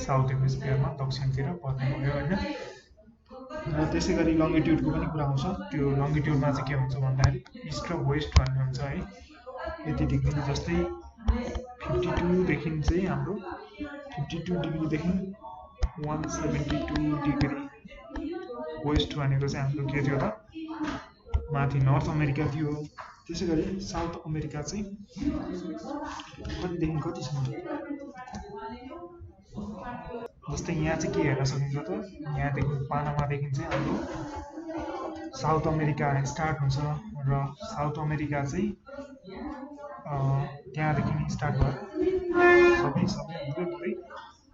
साउथ हेमिस्फियरमा दक्षिणतिर पर्ने भयो होइन। र त्यसै गरी लङ्गिट्युडको पनि कुरा आउँछ। त्यो लङ्गिट्युडमा चाहिँ के हुन्छ भन्दाखेरि इस्ट र वेस्ट भन्ने हुन्छ है। यति डिग्री जस्तै 52देखि चाहिँ हाम्रो 52 डिग्रीदेखि 172 डिग्री वेस्ट भनेको चाहिँ हाम्रो के थियो त, माथि नर्थ अमेरिका थियो। त्यसै गरी साउथ अमेरिका चाहिँ कतिदेखि कतिसम्म, जस्तै यहाँ चाहिँ के हेर्न सकिन्छ त, यहाँदेखि पानामादेखि चाहिँ हाम्रो साउथ अमेरिका स्टार्ट हुन्छ। र साउथ अमेरिका चाहिँ त्यहाँदेखि स्टार्ट भएर सबै हुँदै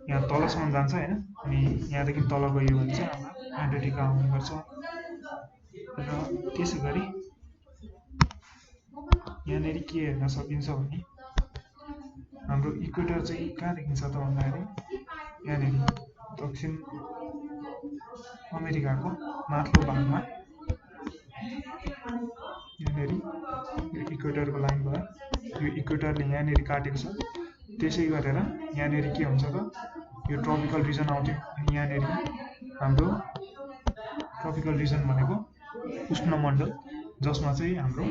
यहाँ तलसम्म जान्छ होइन। अनि यहाँदेखि तल गयो भने चाहिँ हाम्रो एन्टार्क्टिका आउने गर्छ। र त्यसै गरी यहाँनिर के हेर्न सकिन्छ भने हाम्रो इक्वेटर चाहिँ कहाँ देखिन्छ त भन्दाखेरि यहाँनिर दक्षिण अमेरिकाको माथिल्लो भागमा यहाँनिर इक्वेटरको लाइन भयो, यो इक्वेटरले यहाँनिर काटेको छ। त्यसै गरेर यहाँनिर के हुन्छ त, यो ट्रपिकल रिजन आउँथ्यो। अनि यहाँनिर हाम्रो ट्रपिकल रिजन भनेको उष्णमण्डल, जसमा चाहिँ हाम्रो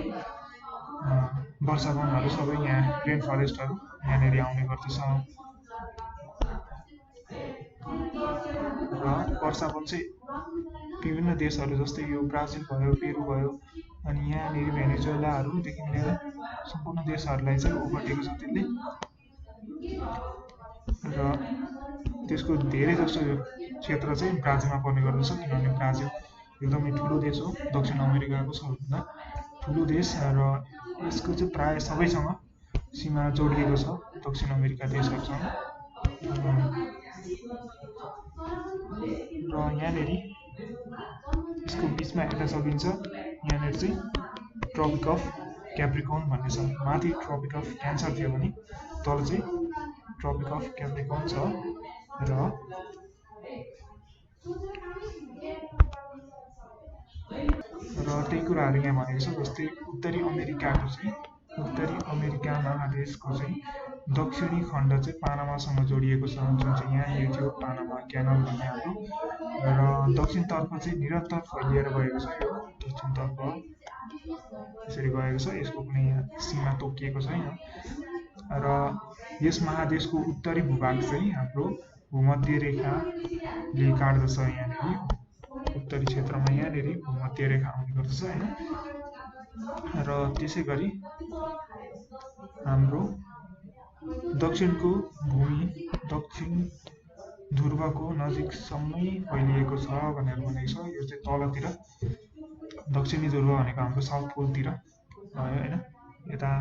वर्षावनहरू सबै यहाँ रेन फरेस्टहरू यहाँनिर आउने गर्दछ। र वर्षावन चाहिँ विभिन्न देशहरू जस्तै यो ब्राजिल भयो, पेरु भयो, अनि यहाँनिर भेनेजुएलाहरूदेखि लिएर सम्पूर्ण देशहरूलाई चाहिँ ओगटेको छ त्यसले। र त्यसको धेरै जसो क्षेत्र चाहिँ ब्राजिलमा पर्ने गर्दछ, किनभने ब्राजिल एकदमै ठुलो देश हो, दक्षिण अमेरिकाको सबैभन्दा ठुलो देश। र यसको चाहिँ प्राय सबैसँग सीमा जोडिएको छ, दक्षिण अमेरिका देशहरूसँग। र यहाँनिर यसको बिचमा हेर्न सकिन्छ, यहाँनिर चाहिँ ट्रपिक अफ क्याप्रिकर्न भन्ने छ। माथि ट्रपिक अफ क्यान्सर थियो भने तल चाहिँ ट्रपिक अफ क्याप्रिकर्न छ। र त्यही कुराहरू यहाँ भनेको छ। जस्तै उत्तरी अमेरिका महादेशको चाहिँ दक्षिणी खण्ड चाहिँ पानामासँग जोडिएको छ, जुन चाहिँ यहाँ यो थियो पानामा क्यानल भन्ने हाम्रो। र दक्षिणतर्फ चाहिँ निरन्तर फैलिएर गएको छ, यो दक्षिणतर्फ यसरी गएको छ, यसको कुनै यहाँ सीमा तोकिएको छैन। र यस महादेशको उत्तरी भूभाग चाहिँ हाम्रो भूमध्य रेखाले काट्दछ। यहाँनिर उत्तरी क्षेत्रमा यहाँनिर भूमध्य रेखा आउने गर्दछ होइन। र त्यसै गरी हाम्रो दक्षिणको भूमि दक्षिण ध्रुवको नजिकसम्मै फैलिएको छ भनेर भनेको छ। यो चाहिँ तलतिर दक्षिणी ध्रुव भनेको हाम्रो साउथ पोलतिर भयो होइन, यता।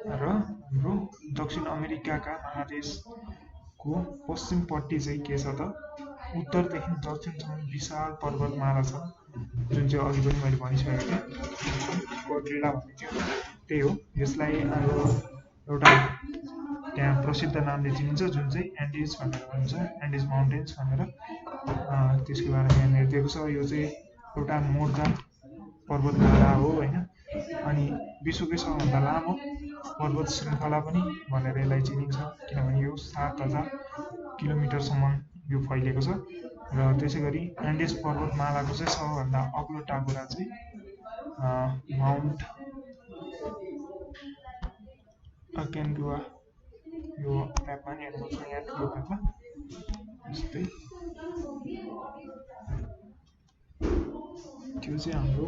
र हाम्रो दक्षिण अमेरिकाका महादेशको पश्चिमपट्टि चाहिँ के छ त, उत्तरदेखि दक्षिणसम्म विशाल पर्वतमाला छ, जुन चाहिँ अघि पनि मैले भनिसकेको थिएँ, कोर्डेला भन्ने थियो। त्यही हो, यसलाई एउटा त्यहाँ प्रसिद्ध नामले चिनिन्छ, जुन चाहिँ एन्डिज भनेर भनिन्छ, एन्डिज माउन्टेन्स भनेर। त्यसको बारेमा यहाँनिर दिएको छ। यो चाहिँ एउटा मोड्दा पर्वतमाला हो होइन, अनि विश्वकै सबभन्दा लामो पर्वत श्रृङ्खला पनि भनेर यसलाई चिनिन्छ, किनभने यो 7000 किलोमिटरसम्म यो फैलिएको छ। र त्यसै गरी एन्डिज पर्वतमालाको चाहिँ सबभन्दा अग्लो टाकुरा चाहिँ माउन्ट अकेन्गुवा, यो म्यापमा नि हेर्नु सक्छ, यहाँ ठुलो म्यापमा जस्तै त्यो चाहिँ हाम्रो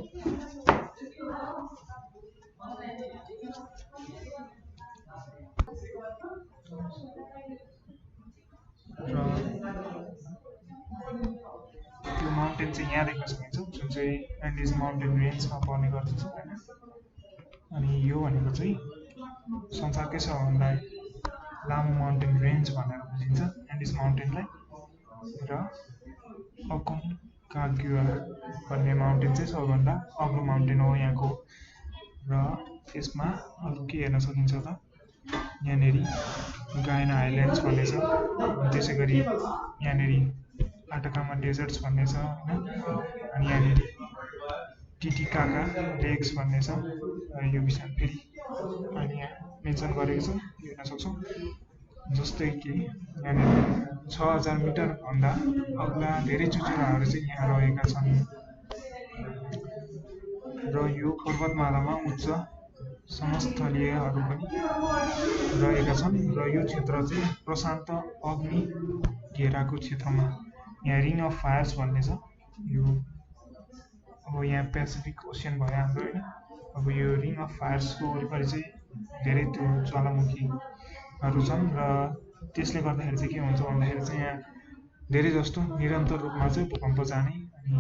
त्यो माउन्टेन चाहिँ यहाँ देख्न सकिन्छ, जुन चाहिँ एन्डिज माउन्टेन रेन्जमा पर्ने गर्दछ होइन। अनि यो भनेको चाहिँ संसारकै सबभन्दा लामो माउन्टेन रेन्ज भनेर बुझिन्छ एन्डिज माउन्टेनलाई। र अकोन्कागुआ भन्ने माउन्टेन चाहिँ सबभन्दा अग्लो माउन्टेन हो यहाँको। र यसमा अरू के हेर्न सकिन्छ त, यहाँनिर गायना आइल्यान्ड्स भन्ने छ, त्यसै गरी यहाँनिर आटाकामा डेजर्ट्स भन्ने छ होइन। अनि यहाँनिर टिटिकाका लेक्स भन्ने छ। यो विषयमा फेरि अनि यहाँ मेन्सन गरेको छ, हेर्न सक्छौँ। जस्तै कि यहाँनिर 6000 मिटरभन्दा अग्ला धेरै चुचुराहरू चाहिँ यहाँ रहेका छन्। र यो पर्वतमालामा उच्च समस्थलीयहरू पनि रहेका छन्। र यो क्षेत्र चाहिँ प्रशान्त अग्नि घेराको क्षेत्रमा, यहाँ रिङ अफ फायर्स भन्ने छ। यो अब यहाँ पेसिफिक ओसियन भयो हाम्रो होइन। अब यो रिङ अफ फायर्सको वरिपरि चाहिँ धेरै त्यो ज्वालामुखीहरू छन्। र त्यसले गर्दाखेरि चाहिँ के हुन्छ भन्दाखेरि चाहिँ यहाँ धेरै जस्तो निरन्तर रूपमा चाहिँ भूकम्प जाने अनि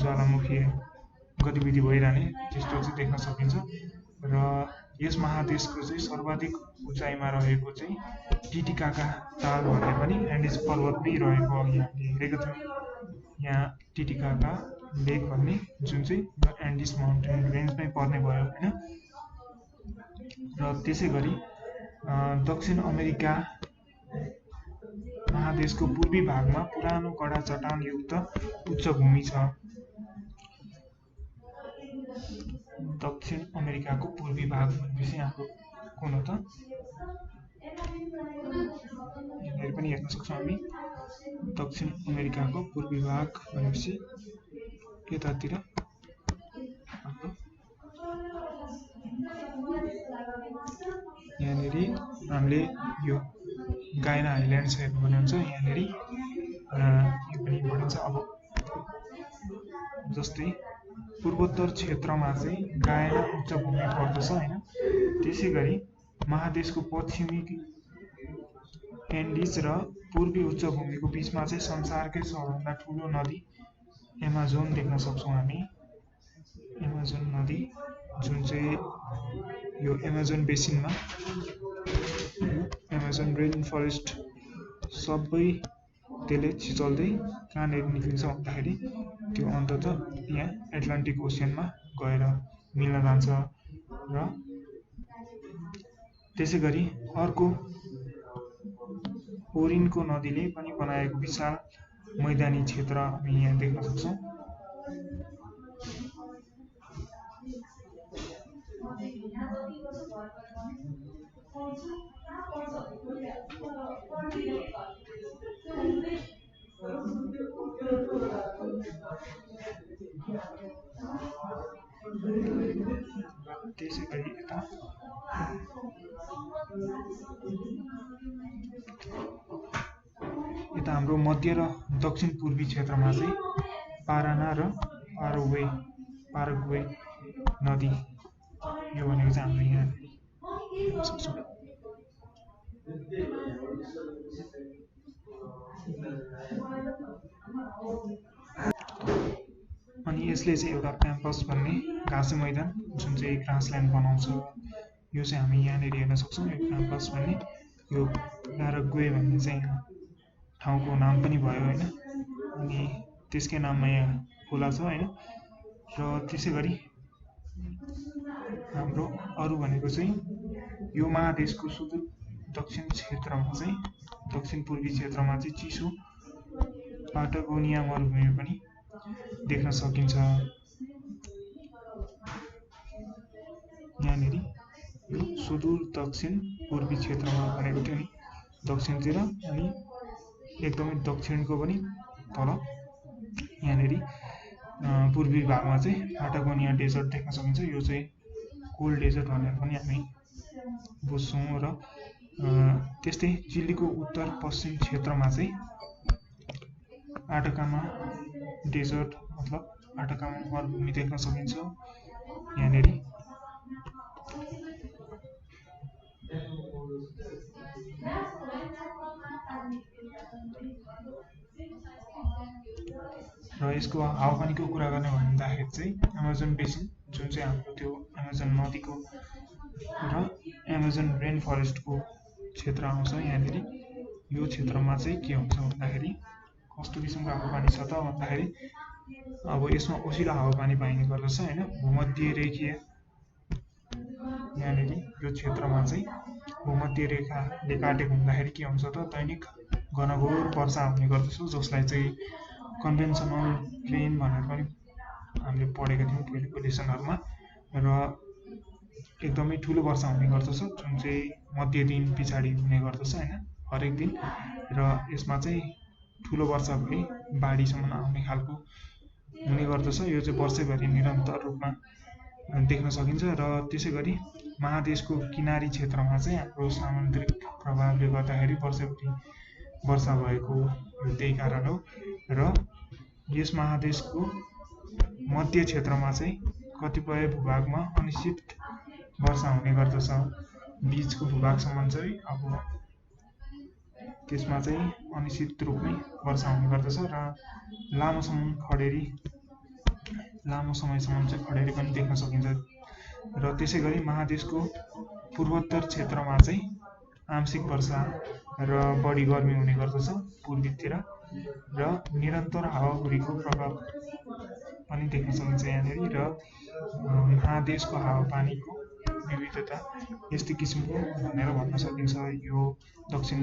ज्वालामुखी गतिविधि भइरहने त्यस्तो चाहिँ देख्न सकिन्छ। र यस महादेशको चाहिँ सर्वाधिक उचाइमा रहेको चाहिँ टिटिकाका ताल भन्ने पनि एन्डिज पर्वतमै रहेको अघि हामीले हेरेको थियौँ। यहाँ टिटिकाका लेक भन्ने जुन चाहिँ एन्डिज माउन्टेन रेन्जमै पर्ने भयो होइन। र त्यसै गरी दक्षिण महादेशको पूर्वी भागमा पुरानो कडा चट्टानयुक्त उच्चभूमि छ। दक्षिण अमेरिकाको पूर्वी भाग भनेपछि हाम्रो कुन हो त? यहाँनिर पनि हेर्न सक्छौँ हामी। दक्षिण अमेरिकाको पूर्वी भाग भनेपछि यतातिर यहाँनिर हामीले यो गायना हाइल्यान्ड्स हेर्नु भने हुन्छ। यहाँनिर यो पनि इम्पोर्टेन्ट छ। अब जस्तै पूर्वोत्तर क्षेत्रमा चाहिँ गायना उच्चभूमि पर्दछ हैन। त्यसै गरी महादेशको पश्चिमी एन्डिज र पूर्वी उच्चभूमिको बीचमा चाहिँ संसारकै सबभन्दा ठुलो नदी एमाजोन देख्न सक्छौँ हामी। एमाजोन नदी जुन चाहिँ यो एमाजोन बेसिनमा एमाजोन रेन फरेस्ट सबै त्यसले छिचल्दै कहाँनिर निक्लिन्छ भन्दाखेरि त्यो अन्ततः यहाँ एटलान्टिक ओसियनमा गएर मिल्न जान्छ। र त्यसै गरी अर्को ओरिनको नदीले पनि बनाएको विशाल मैदानी क्षेत्र हामी यहाँ देख्न सक्छौँ। त्यसै गरी यता हाम्रो मध्य र दक्षिण पूर्वी क्षेत्रमा चाहिँ पाराना र पाराग्वे नदी यो भनेको चाहिँ हाम्रो यहाँ हेर्न सक्छौँ। अनि यसले चाहिँ एउटा प्याम्पस भन्ने घाँसे मैदान जुन चाहिँ ग्रासल्यान्ड बनाउँछ। यो चाहिँ हामी यहाँनिर हेर्न सक्छौँ। यो प्याम्पस भन्ने यो पाराग्वे भन्ने चाहिँ ठाउँको नाम पनि भयो हैन। अनि त्यसकै नाममा यहाँ खोला छ हैन। र त्यसै गरी हाम्रो अरू भनेको चाहिँ यो महादेशको सुदूर दक्षिण क्षेत्रमा चाहिँ दक्षिण पूर्वी क्षेत्रमा चाहिँ चिसो पाटागोनिया मरुभूमि पनि देख्न सकिन्छ। यहाँनिर यो सुदूर दक्षिण पूर्वी क्षेत्रमा भनेको थियो नि दक्षिणतिर, अनि एकदमै दक्षिणको पनि तल यहाँनिर पूर्वी भागमा चाहिँ पाटागोनिया डेजर्ट देख्न सकिन्छ। यो चाहिँ कोल्ड डेजर्ट भनेर पनि हामी बुझ्छौँ। र त्यस्तै चिलीको उत्तर पश्चिम क्षेत्रमा चाहिँ आटाकामा डेजर्ट मतलब आटाकामा मरुभूमि देख्न सकिन्छ। यहाँनिर र यसको हावापानीको कुरा गर्ने भन्दाखेरि चाहिँ एमाजोन बेसिन जुन चाहिँ हाम्रो त्यो एमाजोन नदीको र एमाजोन रेन फरेस्टको क्षेत्र आउँछ। यहाँनिर यो क्षेत्रमा चाहिँ के हुन्छ भन्दाखेरि कस्तो किसिमको हावापानी छ त भन्दाखेरि अब यसमा ओसिलो हावापानी पाइने गर्दछ हैन। भूमध्य रेखीय यहाँनिर यो क्षेत्रमा चाहिँ भूमध्य रेखाले काटेको हुँदाखेरि के हुन्छ त दैनिक घनघोर वर्षा हुने गर्दछ, जसलाई चाहिँ कन्भेन्सनल रेन भनेर पनि हामीले पढेका थियौँ पहिलेको लेसनहरूमा। र एकदमै ठुलो वर्षा हुने गर्दछ जुन चाहिँ मध्य दिन पछाडि हुने गर्दछ हैन हरेक दिन। र यसमा चाहिँ ठुलो वर्षा भई बाढीसम्म आउने खालको हुने गर्दछ। यो चाहिँ वर्षैभरि निरन्तर रूपमा देख्न सकिन्छ। र त्यसै गरी महादेशको किनारी क्षेत्रमा चाहिँ हाम्रो सामुद्रिक प्रभावले गर्दाखेरि वर्षैभरि वर्षा भएको त्यही कारण हो। र यस महादेशको मध्य क्षेत्रमा चाहिँ कतिपय भूभागमा अनिश्चित वर्षा हुने गर्दछ। बीचको भूभागसम्म चाहिँ अब त्यसमा चाहिँ अनिश्चित रूपमै वर्षा हुने गर्दछ। र लामो समयसम्म चाहिँ खडेरी पनि देख्न सकिन्छ। र त्यसै गरी महादेशको पूर्वोत्तर क्षेत्रमा चाहिँ आंशिक वर्षा र बढी गर्मी हुने गर्दछ पूर्वीतिर। र निरन्तर हावाहुरीको प्रभाव पनि देख्न सकिन्छ यहाँनिर। र महादेशको हावापानीको विविधता यस्तै किसिमको भनेर भन्न सकिन्छ यो दक्षिण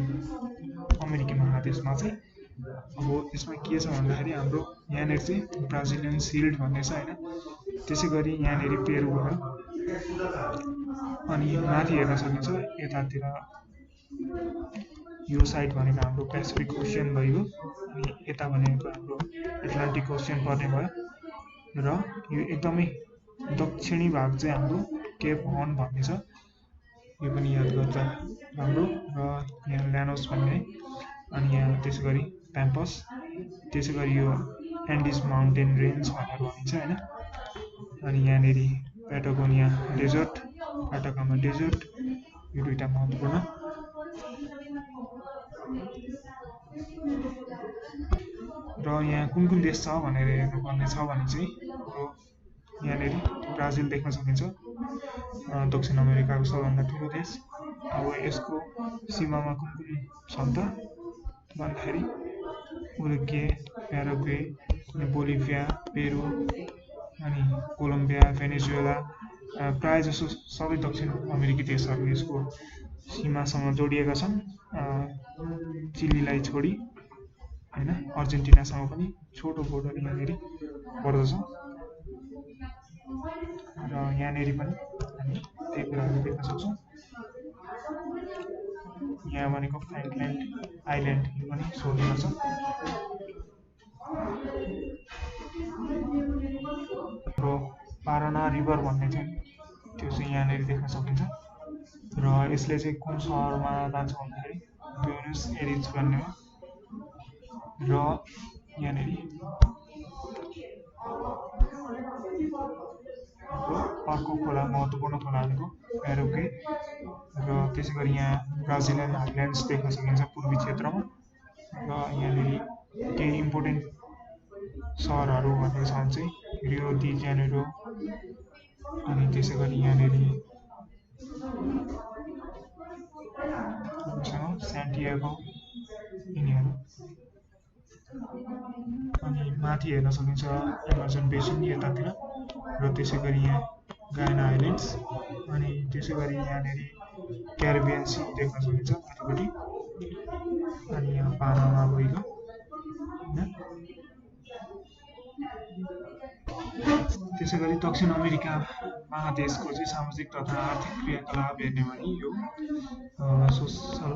अमेरिकी महादेशमा चाहिँ। अब यसमा के छ भन्दाखेरि हाम्रो यहाँनिर चाहिँ ब्राजिलियन सिल्ड भन्ने छ होइन, त्यसै गरी यहाँनिर पेरु भयो, अनि माथि हेर्न सकिन्छ यतातिर यो साइड भनेको हाम्रो पेसिफिक ओसियन भयो, अनि यता भनेको हाम्रो एटलान्टिक ओसियन पर्ने भयो, र यो एकदमै दक्षिणी भाग चाहिँ हाम्रो केप हर्न भन्ने छ, यो पनि याद गर्दा राम्रो। र यहाँ ल्यानोस भन्ने, अनि यहाँ त्यसै गरी प्याम्पस, त्यसै गरी यो एन्डिज माउन्टेन रेन्ज भनेर भनिन्छ होइन, अनि यहाँनिर प्याटागोनिया डेजर्ट, आटाकामा डेजर्ट, यो दुईवटा महत्त्वपूर्ण। र यहाँ कुन कुन देश छ भनेर हेर्नुपर्ने छ भने चाहिँ यहाँनिर ब्राजिल देख्न सकिन्छ, दक्षिण अमेरिकाको सबभन्दा ठुलो देश। अब यसको सीमामा कुन कुन छन् त भन्दाखेरि उरुग्वे, प्याराग्वे, बोलिभिया, पेरु, अनि कोलम्बिया, भेनेजुएला, प्रायः जसो सबै दक्षिण अमेरिकी देशहरू यसको सीमासँग जोडिएका छन्, चिलीलाई छोडी होइन। अर्जेन्टिनासँग पनि छोटो बोर्डर यहाँनिर पर्दछ, र यहाँनिर पनि हामी त्यही कुराहरू देख्न सक्छौँ। यहाँ भनेको फ्र्याङ्कल्यान्ड आइल्यान्ड यो पनि सोधिएको छ। र पाराना रिभर भन्ने चाहिँ त्यो चाहिँ यहाँनिर देख्न सकिन्छ, र यसले चाहिँ कुन सहरमा जान्छ भन्दाखेरि ब्युनस एरिज भन्ने, र यहाँनिर अर्को खोला महत्त्वपूर्ण खोला भनेको प्याराग्वे, र त्यसै गरी यहाँ ब्राजिलियन हाइल्यान्ड्स देख्न सकिन्छ पूर्वी क्षेत्रमा, र यहाँनिर केही इम्पोर्टेन्ट सहरहरू भनेको छ भने चाहिँ रियो डी जेनेरो, अनि त्यसै गरी यहाँनिर स्यान्टियागो यिनीहरू। अनि माथि हेर्न सकिन्छ एमाजोन बेसिन यतातिर, र त्यसै गरी यहाँ गायना आइल्यान्ड्स, अनि त्यसै गरी यहाँनिर क्यारिबियन सी देख्न सकिन्छ माथिपट्टि, अनि यहाँ पानामा गइगयो होइन। त्यसै गरी दक्षिण अमेरिका महादेशको चाहिँ सामाजिक तथा आर्थिक क्रियाकलाप हेर्ने भने यो सोसल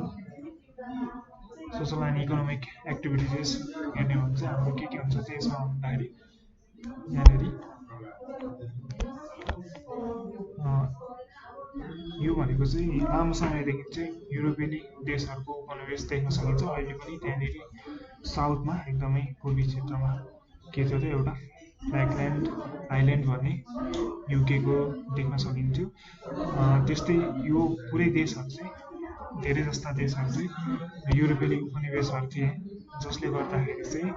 एन्ड इकोनोमिक एक्टिभिटिज हेर्ने भने चाहिँ हाम्रो के हुन्छ चाहिँ यसमा भन्दाखेरि यहाँनिर यो भनेको चाहिँ लामो समयदेखि चाहिँ युरोपेली देशहरूको उपनिवेश देख्न सकिन्छ। अहिले पनि त्यहाँनिर साउथमा एकदमै पूर्वी क्षेत्रमा के थियो त एउटा फ्ल्यागल्यान्ड आइल्यान्ड भन्ने युकेको देख्न सकिन्थ्यो। त्यस्तै यो पुरै देशहरू चाहिँ धेरै जस्ता देशहरू चाहिँ युरोपेली उपनिवेशहरू थिए, जसले गर्दाखेरि चाहिँ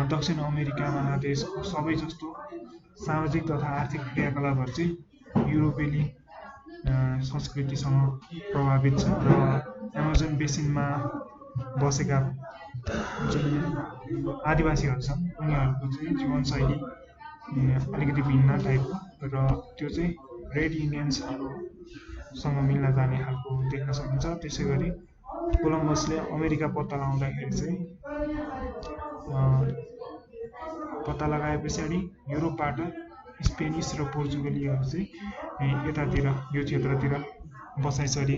दक्षिण अमेरिका महादेशको सबै जस्तो सामाजिक तथा आर्थिक क्रियाकलापहरू चाहिँ युरोपेली संस्कृतिसँग प्रभावित छ, र एमाजोन बेसिनमा बसेका जुन आदिवासीहरू छन् उनीहरूको चाहिँ जीवनशैली अलिकति भिन्न टाइपको, र त्यो चाहिँ रेड इन्डियन्सहरूसँग मिल्न जाने खालको देख्न सकिन्छ। त्यसै गरी कोलम्बसले अमेरिका पत्ता लगाउँदाखेरि चाहिँ पत्ता लगाए पछाडि युरोपबाट स्पेनिस र पोर्चुगलीहरू चाहिँ यतातिर यो क्षेत्रतिर बसाइसरी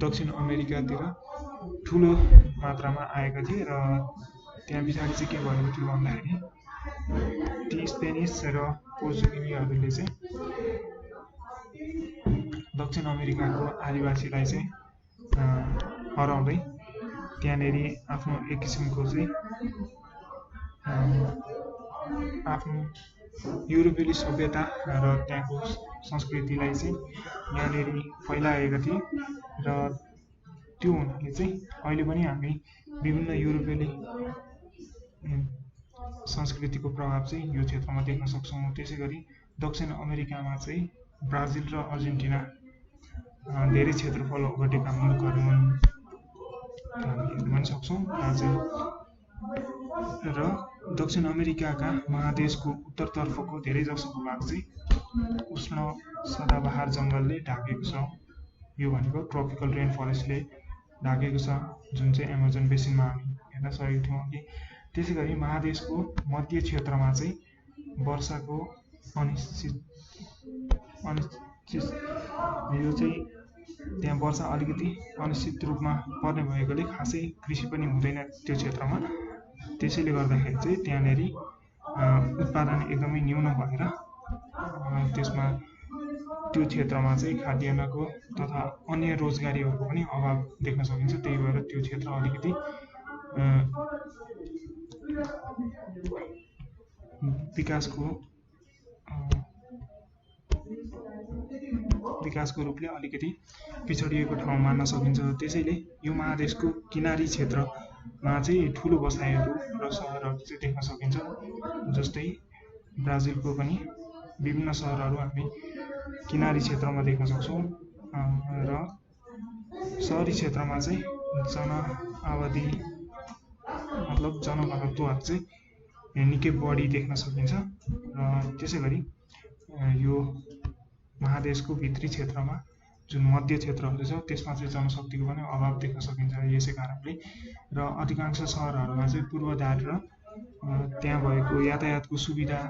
दक्षिण अमेरिकातिर ठुलो मात्रामा आएका थिए, र त्यहाँ पछाडि चाहिँ के भएको थियो भन्दाखेरि ती स्पेनिस र पोर्चुगिनीहरूले चाहिँ दक्षिण अमेरिकाको आदिवासीलाई चाहिँ हराउँदै त्यहाँनिर आफ्नो एक किसिमको चाहिँ आफ्नो युरोपेली सभ्यता र त्यहाँको संस्कृतिलाई चाहिँ यहाँनिर फैलाएका थिए, र त्यो हुनाले चाहिँ अहिले पनि हामी विभिन्न युरोपेली संस्कृतिको प्रभाव चाहिँ यो क्षेत्रमा देख्न सक्छौँ। त्यसै गरी दक्षिण अमेरिकामा चाहिँ ब्राजिल र अर्जेन्टिना धेरै क्षेत्रफल ओगटेका मुलुकहरू हामी हेर्न पनि सक्छौँ। ब्राजिल र दक्षिण अमेरिकाका महादेशको उत्तरतर्फको धेरैजसो भूभाग चाहिँ उष्ण सदाबहार जङ्गलले ढाकेको छ। यो भनेको ट्रपिकल रेन फरेस्टले ढाकेको छ, जुन चाहिँ एमाजोन बेसिनमा हामी हेर्न सकेको थियौँ अघि। त्यसै गरी महादेशको मध्य क्षेत्रमा चाहिँ वर्षाको अनिश्चित यो चाहिँ त्यहाँ वर्षा अलिकति अनिश्चित रूपमा पर्ने भएकोले खासै कृषि पनि हुँदैन त्यो क्षेत्रमा। त्यसैले गर्दाखेरि चाहिँ त्यहाँनेर उत्पादन एकदमै न्यून भएर त्यसमा त्यो क्षेत्रमा चाहिँ खाद्यान्नको तथा अन्य रोजगारीहरूको पनि अभाव देख्न सकिन्छ। त्यही भएर त्यो क्षेत्र अलिकति विकासको रूपले अलिकति पिछडिएको ठाउँ मान्न सकिन्छ। त्यसैले यो महादेशको किनारी क्षेत्रमा चाहिँ ठुलो बसाइहरू र सहरहरू चाहिँ देख्न सकिन्छ। जस्तै ब्राजिलको पनि विभिन्न सहरहरू हामी किनारी क्षेत्रमा देख्न सक्छौँ र सहरी क्षेत्रमा चाहिँ जनआबादी मतलब जनघनत्वहरू चाहिँ निकै बढी देख्न सकिन्छ। र त्यसै गरी यो महादेशको भित्री क्षेत्रमा जुन मध्य क्षेत्रहरू छ त्यसमा चाहिँ जनशक्तिको पनि अभाव देख्न सकिन्छ। यसै कारणले र अधिकांश सहरहरूमा चाहिँ पूर्वाधार र त्यहाँ भएको यातायातको सुविधा,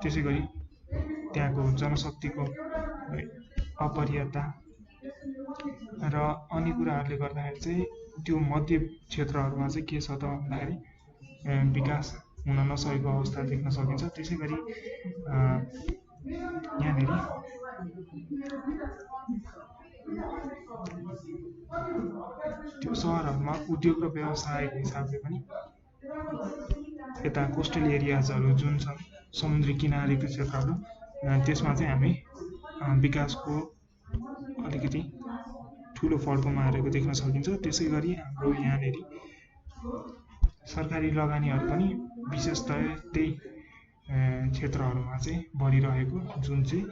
त्यसै गरी त्यहाँको जनशक्तिको अपर्याप्तता र अन्य कुराहरूले गर्दाखेरि चाहिँ त्यो मध्य क्षेत्रहरूमा चाहिँ के छ त भन्दाखेरि विकास हुन नसकेको अवस्था देख्न सकिन्छ। त्यसै गरी यहाँनिर त्यो सहरहरूमा उद्योग र व्यवसायको हिसाबले पनि यता कोस्टल एरियाजहरू जुन छन् समुद्री किनारीको क्षेत्रहरू त्यसमा चाहिँ हामी विकासको अलिकति ठुलो फड्को मारेको देख्न सकिन्छ। त्यसै गरी हाम्रो यहाँनिर सरकारी लगानीहरू पनि विशेषतया त्यही क्षेत्रहरूमा चाहिँ बढिरहेको, जुन चाहिँ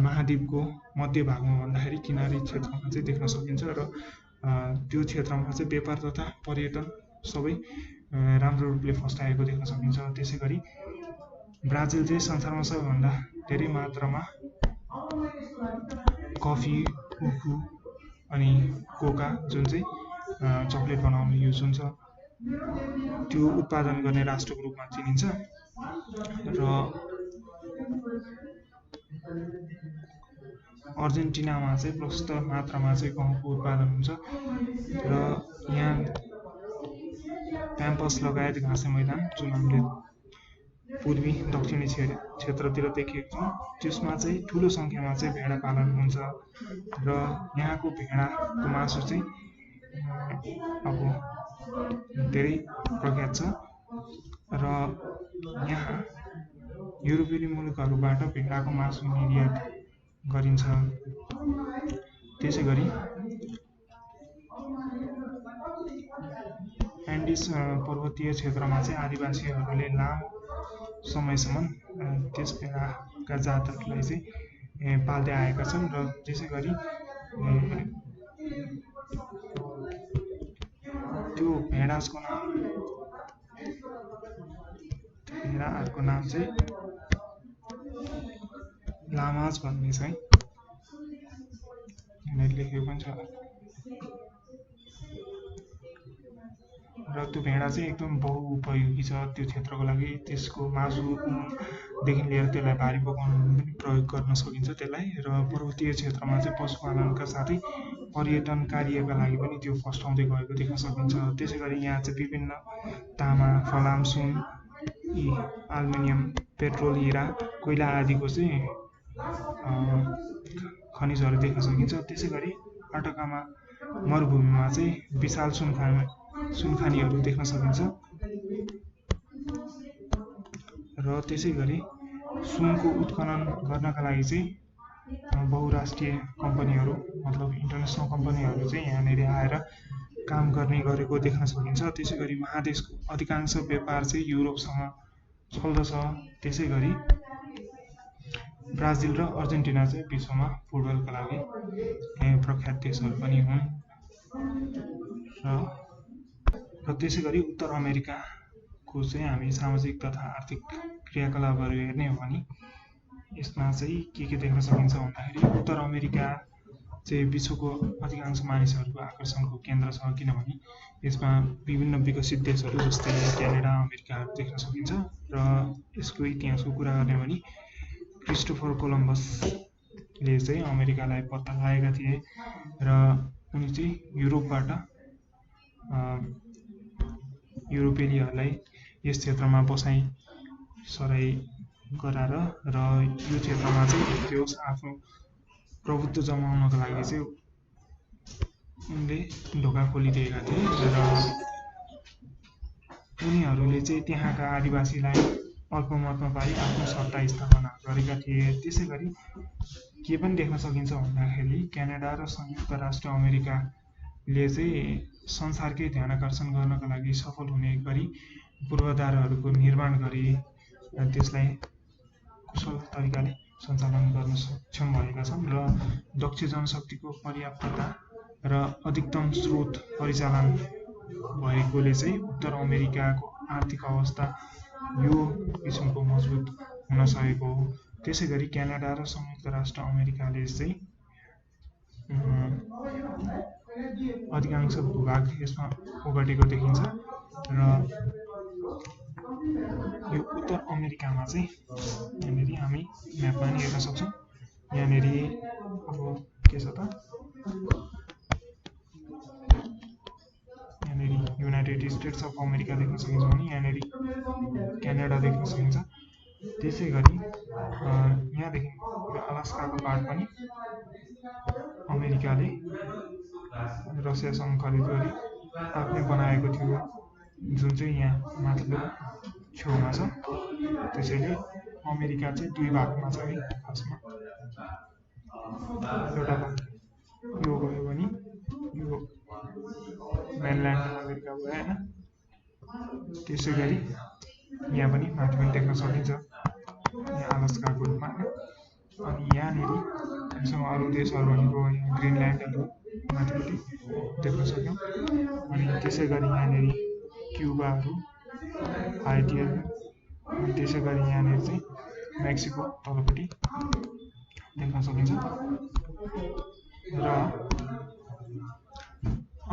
महाद्वीपको मध्य भागमा भन्दाखेरि किनारी क्षेत्रमा चाहिँ देख्न सकिन्छ। र त्यो क्षेत्रमा चाहिँ व्यापार तथा पर्यटन सबै राम्रो रूपले फस्टाएको देख्न सकिन्छ। त्यसै गरी ब्राजिल चाहिँ संसारमा सबैभन्दा धेरै मात्रामा कफी, उखु अनि कोका जुन चाहिँ चकलेट बनाउन युज हुन्छ त्यो उत्पादन गर्ने राष्ट्रको रूपमा चिनिन्छ। र अर्जेन्टिनामा चाहिँ प्रशस्त मात्रामा चाहिँ गहुँको उत्पादन हुन्छ र यहाँ प्याम्पस लगायत घाँसे मैदान जुन हामीले पूर्वी दक्षिणी क्षेत्रतिर देखेको छौँ त्यसमा चाहिँ ठुलो सङ्ख्यामा चाहिँ भेडा पालन हुन्छ र यहाँको भेडाको मासु चाहिँ अब धेरै प्रख्यात छ र यहाँ युरोपेली मुलुकहरूबाट भेडाको मासु निर्यात गरिन्छ। त्यसै गरी एन्डिस पर्वतीय क्षेत्रमा चाहिँ आदिवासीहरूले लामो समयसम्म त्यस भेडाका जातहरूलाई चाहिँ पाल्दै आएका छन् र त्यसै गरी त्यो भेडाहरूको नाम चाहिँ लामाज भन्ने छ है, लेखेको पनि छ। र त्यो भेडा चाहिँ एकदम बहुउपयोगी छ त्यो क्षेत्रको लागि। त्यसको मासुदेखि लिएर त्यसलाई भारी पकाउन पनि प्रयोग गर्न सकिन्छ त्यसलाई। र पर्वतीय क्षेत्रमा चाहिँ पशुपालनका साथै पर्यटन कार्यका लागि पनि त्यो फस्टाउँदै गएको देख्न सकिन्छ। त्यसै गरी यहाँ चाहिँ विभिन्न तामा, फलाम, सुन, एल्युमिनियम, पेट्रोल, हिरा, कोइला आदिको चाहिँ खनिजहरू देख्न सकिन्छ। त्यसै गरी अटकामा मरुभूमिमा चाहिँ विशाल सुनखानीहरू देख्न सकिन्छ र त्यसै गरी सुनको उत्खनन गर्नका लागि चाहिँ बहुराष्ट्रिय कम्पनीहरू मतलब इन्टरनेसनल कम्पनीहरू चाहिँ यहाँनिर आएर काम गर्ने गरेको देख्न सकिन्छ। त्यसै गरी महादेशको अधिकांश व्यापार चाहिँ युरोपसँग चल्दछ। त्यसै गरी ब्राजिल र अर्जेन्टिना चाहिँ विश्वमा फुटबलका लागि प्रख्यात देशहरू पनि हुन्। र त्यसै गरी उत्तर अमेरिकाको को चाहिँ हामी सामाजिक तथा आर्थिक क्रियाकलापहरू हेर्ने हो भने यसमा चाहिँ के देख्न सकिन्छ भन्दाखेरि उत्तर अमेरिका चाहिँ विश्वको अधिकांश मानिसहरूको आकर्षणको केन्द्र छ, किनभने यसमा विभिन्न विकसित देशहरू जस्तै क्यानाडा, अमेरिकाहरू देख्न सकिन्छ। र यसको इतिहासको कुरा गर्ने भने क्रिस्टोफर कोलम्बसले चाहिँ अमेरिकालाई पत्ता लगाएका थिए र उनी चाहिँ युरोपबाट युरोपेलीहरूलाई यस क्षेत्रमा बसाइ सराई गराएर र यो क्षेत्रमा चाहिँ त्यो आफ्नो प्रभुत्व जमाउनको लागि चाहिँ उनले ढोका खोलिदिएका थिए र उनीहरूले चाहिँ त्यहाँका आदिवासीलाई अल्पमतमा पारी आफ्नो सत्ता स्थापना गरेका थिए। त्यसै गरी के पनि देख्न सकिन्छ भन्दाखेरि क्यानाडा र संयुक्त राष्ट्र अमेरिकाले चाहिँ संसारकै ध्यान आकर्षण गर्नका लागि सफल हुने गरी पूर्वाधारहरूको निर्माण गरी त्यसलाई कुशल तरिकाले सञ्चालन गर्न सक्षम भएका छन् र दक्ष जनशक्तिको पर्याप्तता र अधिकतम स्रोत परिचालन भएकोले चाहिँ उत्तर अमेरिकाको आर्थिक अवस्था यो किसिमको मजबुत हुन सकेको हो। त्यसै गरी क्यानाडा र संयुक्त राष्ट्र अमेरिकाले चाहिँ अधिकांश भूभाग यसमा ओगटेको देखिन्छ र यो उत्तर अमेरिकामा चाहिँ यहाँनिर हामी म्यापमा नि हेर्न सक्छौँ। यहाँनिर अब के छ त, यहाँनिर युनाइटेड स्टेट्स अफ अमेरिका देख्न सकिन्छ भने यहाँनिर क्यानाडा देख्न सकिन्छ। त्यसै गरी यहाँदेखि अलास्काको पार्ट पनि अमेरिकाले रसियासँग खरिद गरी आफ्नै बनाएको थियो, जुन चाहिँ यहाँ माथिल्लो छेउमा छ। त्यसैले अमेरिका चाहिँ दुई भागमा छ है खासमा। एउटा भाग यो गयो भने यो मेनल्यान्ड अमेरिका भयो होइन। त्यसै गरी यहाँ पनि माथि पनि देख्न सकिन्छ यहाँ अलास्काको रूपमा। अनि यहाँनिर हामीसँग अरू देशहरू भनेको यहाँ ग्रिनल्यान्डहरू माथिपट्टि देख्न सक्यौँ। अनि त्यसै गरी यहाँनिर क्युबाहरू, हाइटीहरू, अनि त्यसै गरी यहाँनिर चाहिँ मेक्सिको तलपट्टि देख्न सकिन्छ। र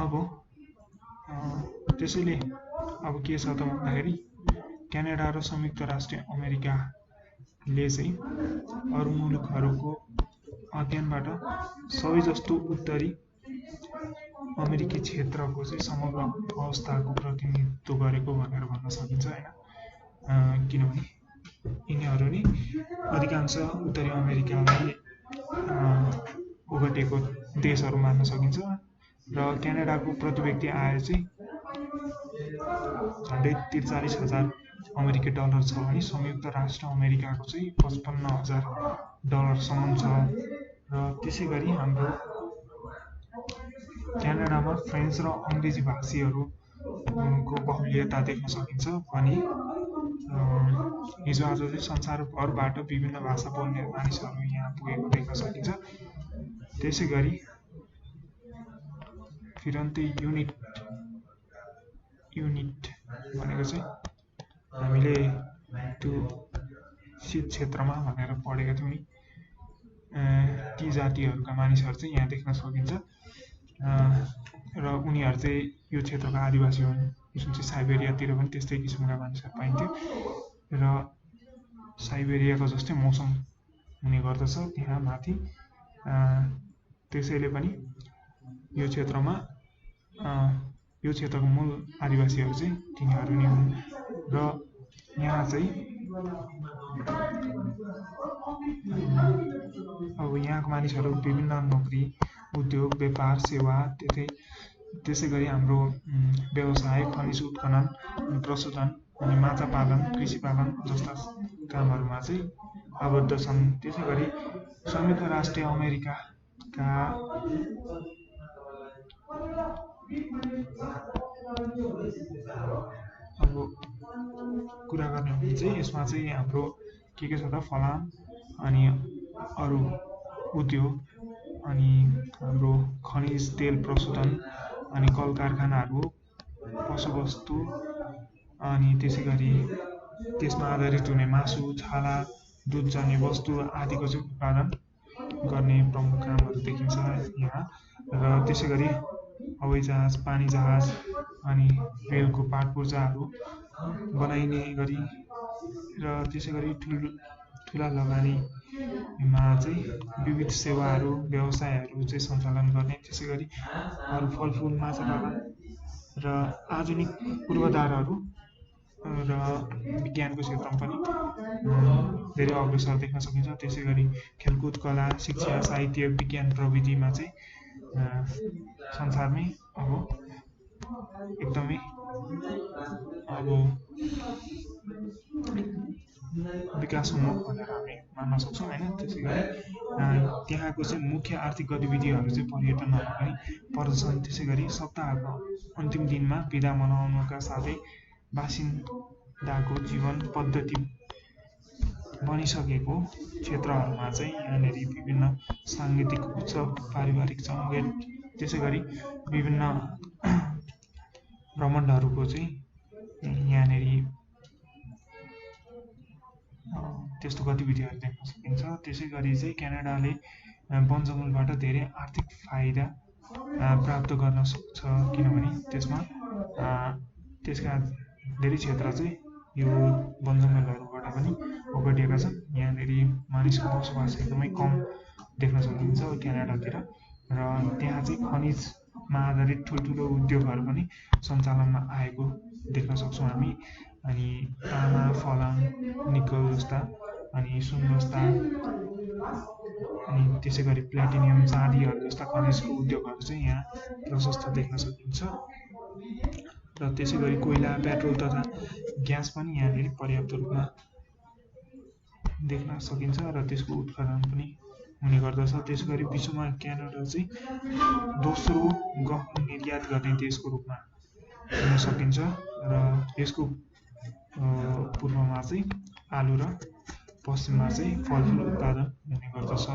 अब त्यसैले अब के छ त भन्दाखेरि क्यानाडा र संयुक्त राष्ट्र अमेरिकाले चाहिँ अरू मुलुकहरूको अध्ययनबाट सबै जस्तो उत्तरी अमेरिकी क्षेत्रको चाहिँ समग्र अवस्थाको प्रतिनिधित्व गरेको भनेर भन्न सकिन्छ होइन। किनभने यिनीहरू नै अधिकांश उत्तरी अमेरिकालाई ओगटेको देशहरू मान्न सकिन्छ। र क्यानाडाको प्रति व्यक्ति आय चाहिँ झन्डै 43,000 अमेरिकी डलर छ भने संयुक्त राष्ट्र अमेरिकाको चाहिँ 55,000 डलरसम्म छ। र त्यसै गरी हाम्रो क्यानाडामा फ्रेन्च र अङ्ग्रेजी भाषीहरूको बहुल्यता देख्न सकिन्छ भने हिजो आज चाहिँ संसारभरबाट विभिन्न भाषा बोल्ने मानिसहरू यहाँ पुगेको देख्न सकिन्छ। त्यसै गरी फिरन्ते युनिट भनेको चाहिँ हामीले त्यो शीत क्षेत्रमा भनेर पढेका थियौँ नि, ती जातिहरूका मानिसहरू चाहिँ यहाँ देख्न सकिन्छ। र उनीहरू चाहिँ यो क्षेत्रका आदिवासी हुन्, जुन चाहिँ साइबेरियातिर पनि त्यस्तै किसिमका मानिसहरू पाइन्थ्यो। र साइबेरियाको जस्तै मौसम हुने गर्दछ त्यहाँ माथि। त्यसैले पनि यो क्षेत्रमा यो क्षेत्रको मूल आदिवासीहरू चाहिँ तिनीहरू नै हुन्। र यहाँ चाहिँ अब यहाँको मानिसहरू विभिन्न नोकरी, उद्योग, व्यापार, सेवा, त्यसै गरी हाम्रो व्यवसाय, खनिज उत्खनन, प्रशोधन अनि माछा पालन, कृषि पालन जस्ता कामहरूमा चाहिँ आबद्ध छन्। त्यसै गरी संयुक्त राष्ट्र अमेरिकाका अब कुरा गर्ने हो भने चाहिँ यसमा चाहिँ हाम्रो के छ त, फलाम अनि अरू उद्योग अनि हाम्रो खनिज तेल प्रशोधन अनि कल कारखानाहरू, पशुवस्तु अनि त्यसै गरी त्यसमा आधारित हुने मासु, छाला, दुधजन्य वस्तु आदिको चाहिँ उत्पादन गर्ने प्रमुख कामहरू देखिन्छ यहाँ। र त्यसै गरी हवाईजहाज, पानी जहाज अनि रेलको पाटपुर्जाहरू बनाइने गरी र त्यसै गरी ठुला लगानीमा चाहिँ विविध सेवाहरू, व्यवसायहरू चाहिँ सञ्चालन गर्ने, त्यसै गरी अरू फलफुल, माछा पालन र आधुनिक पूर्वाधारहरू र विज्ञानको क्षेत्रमा पनि धेरै अग्रसर देख्न सकिन्छ। त्यसै गरी खेलकुद, कला, शिक्षा, साहित्य, विज्ञान, प्रविधिमा चाहिँ संसारमै अब एकदमै अब विकासोन्मुख भनेर हामी मान्न सक्छौँ होइन। त्यसै गरी त्यहाँको चाहिँ मुख्य आर्थिक गतिविधिहरू चाहिँ पर्यटनहरू पनि पर्दछन्। त्यसै गरी सप्ताहको अन्तिम दिनमा बिदा मनाउनका साथै बासिन्दाको जीवन पद्धति बनिसकेको क्षेत्रहरूमा चाहिँ यहाँनिर विभिन्न साङ्गीतिक उत्सव, पारिवारिक सङ्गीत, त्यसै गरी विभिन्न ब्रह्माण्डहरूको चाहिँ यहाँनिर त्यस्तो गतिविधिहरू देख्न सकिन्छ। त्यसै गरी चाहिँ क्यानाडाले वन जङ्गलबाट धेरै आर्थिक फाइदा प्राप्त गर्न सक्छ, किनभने त्यसका धेरै क्षेत्र चाहिँ यो वन जङ्गलहरूबाट पनि ओगटिएका छन्। यहाँनिर मानिसको बसोबास एकदमै कम देख्न सकिन्छ क्यानाडातिर, र त्यहाँ चाहिँ खनिजमा आधारित ठुल्ठुलो उद्योगहरू पनि सञ्चालनमा आएको देख्न सक्छौँ हामी। अनि तामा, फलाम, निकल जस्ता अनि सुन जस्ता अनि त्यसै गरी प्लेटिनियम, चाँदीहरू जस्ता खनिजको उद्योगहरू चाहिँ यहाँ प्रशस्त देख्न सकिन्छ। र त्यसै गरी कोइला, पेट्रोल तथा ग्यास पनि यहाँनिर पर्याप्त रूपमा देख्न सकिन्छ र त्यसको उत्पादन पनि हुने गर्दछ। त्यसै गरी विश्वमा क्यानाडा चाहिँ दोस्रो गहुँ निर्यात गर्ने देशको रूपमा हुन सकिन्छ, र यसको पूर्वमा चाहिँ आलु र पश्चिममा चाहिँ फलफुल उत्पादन हुने गर्दछ।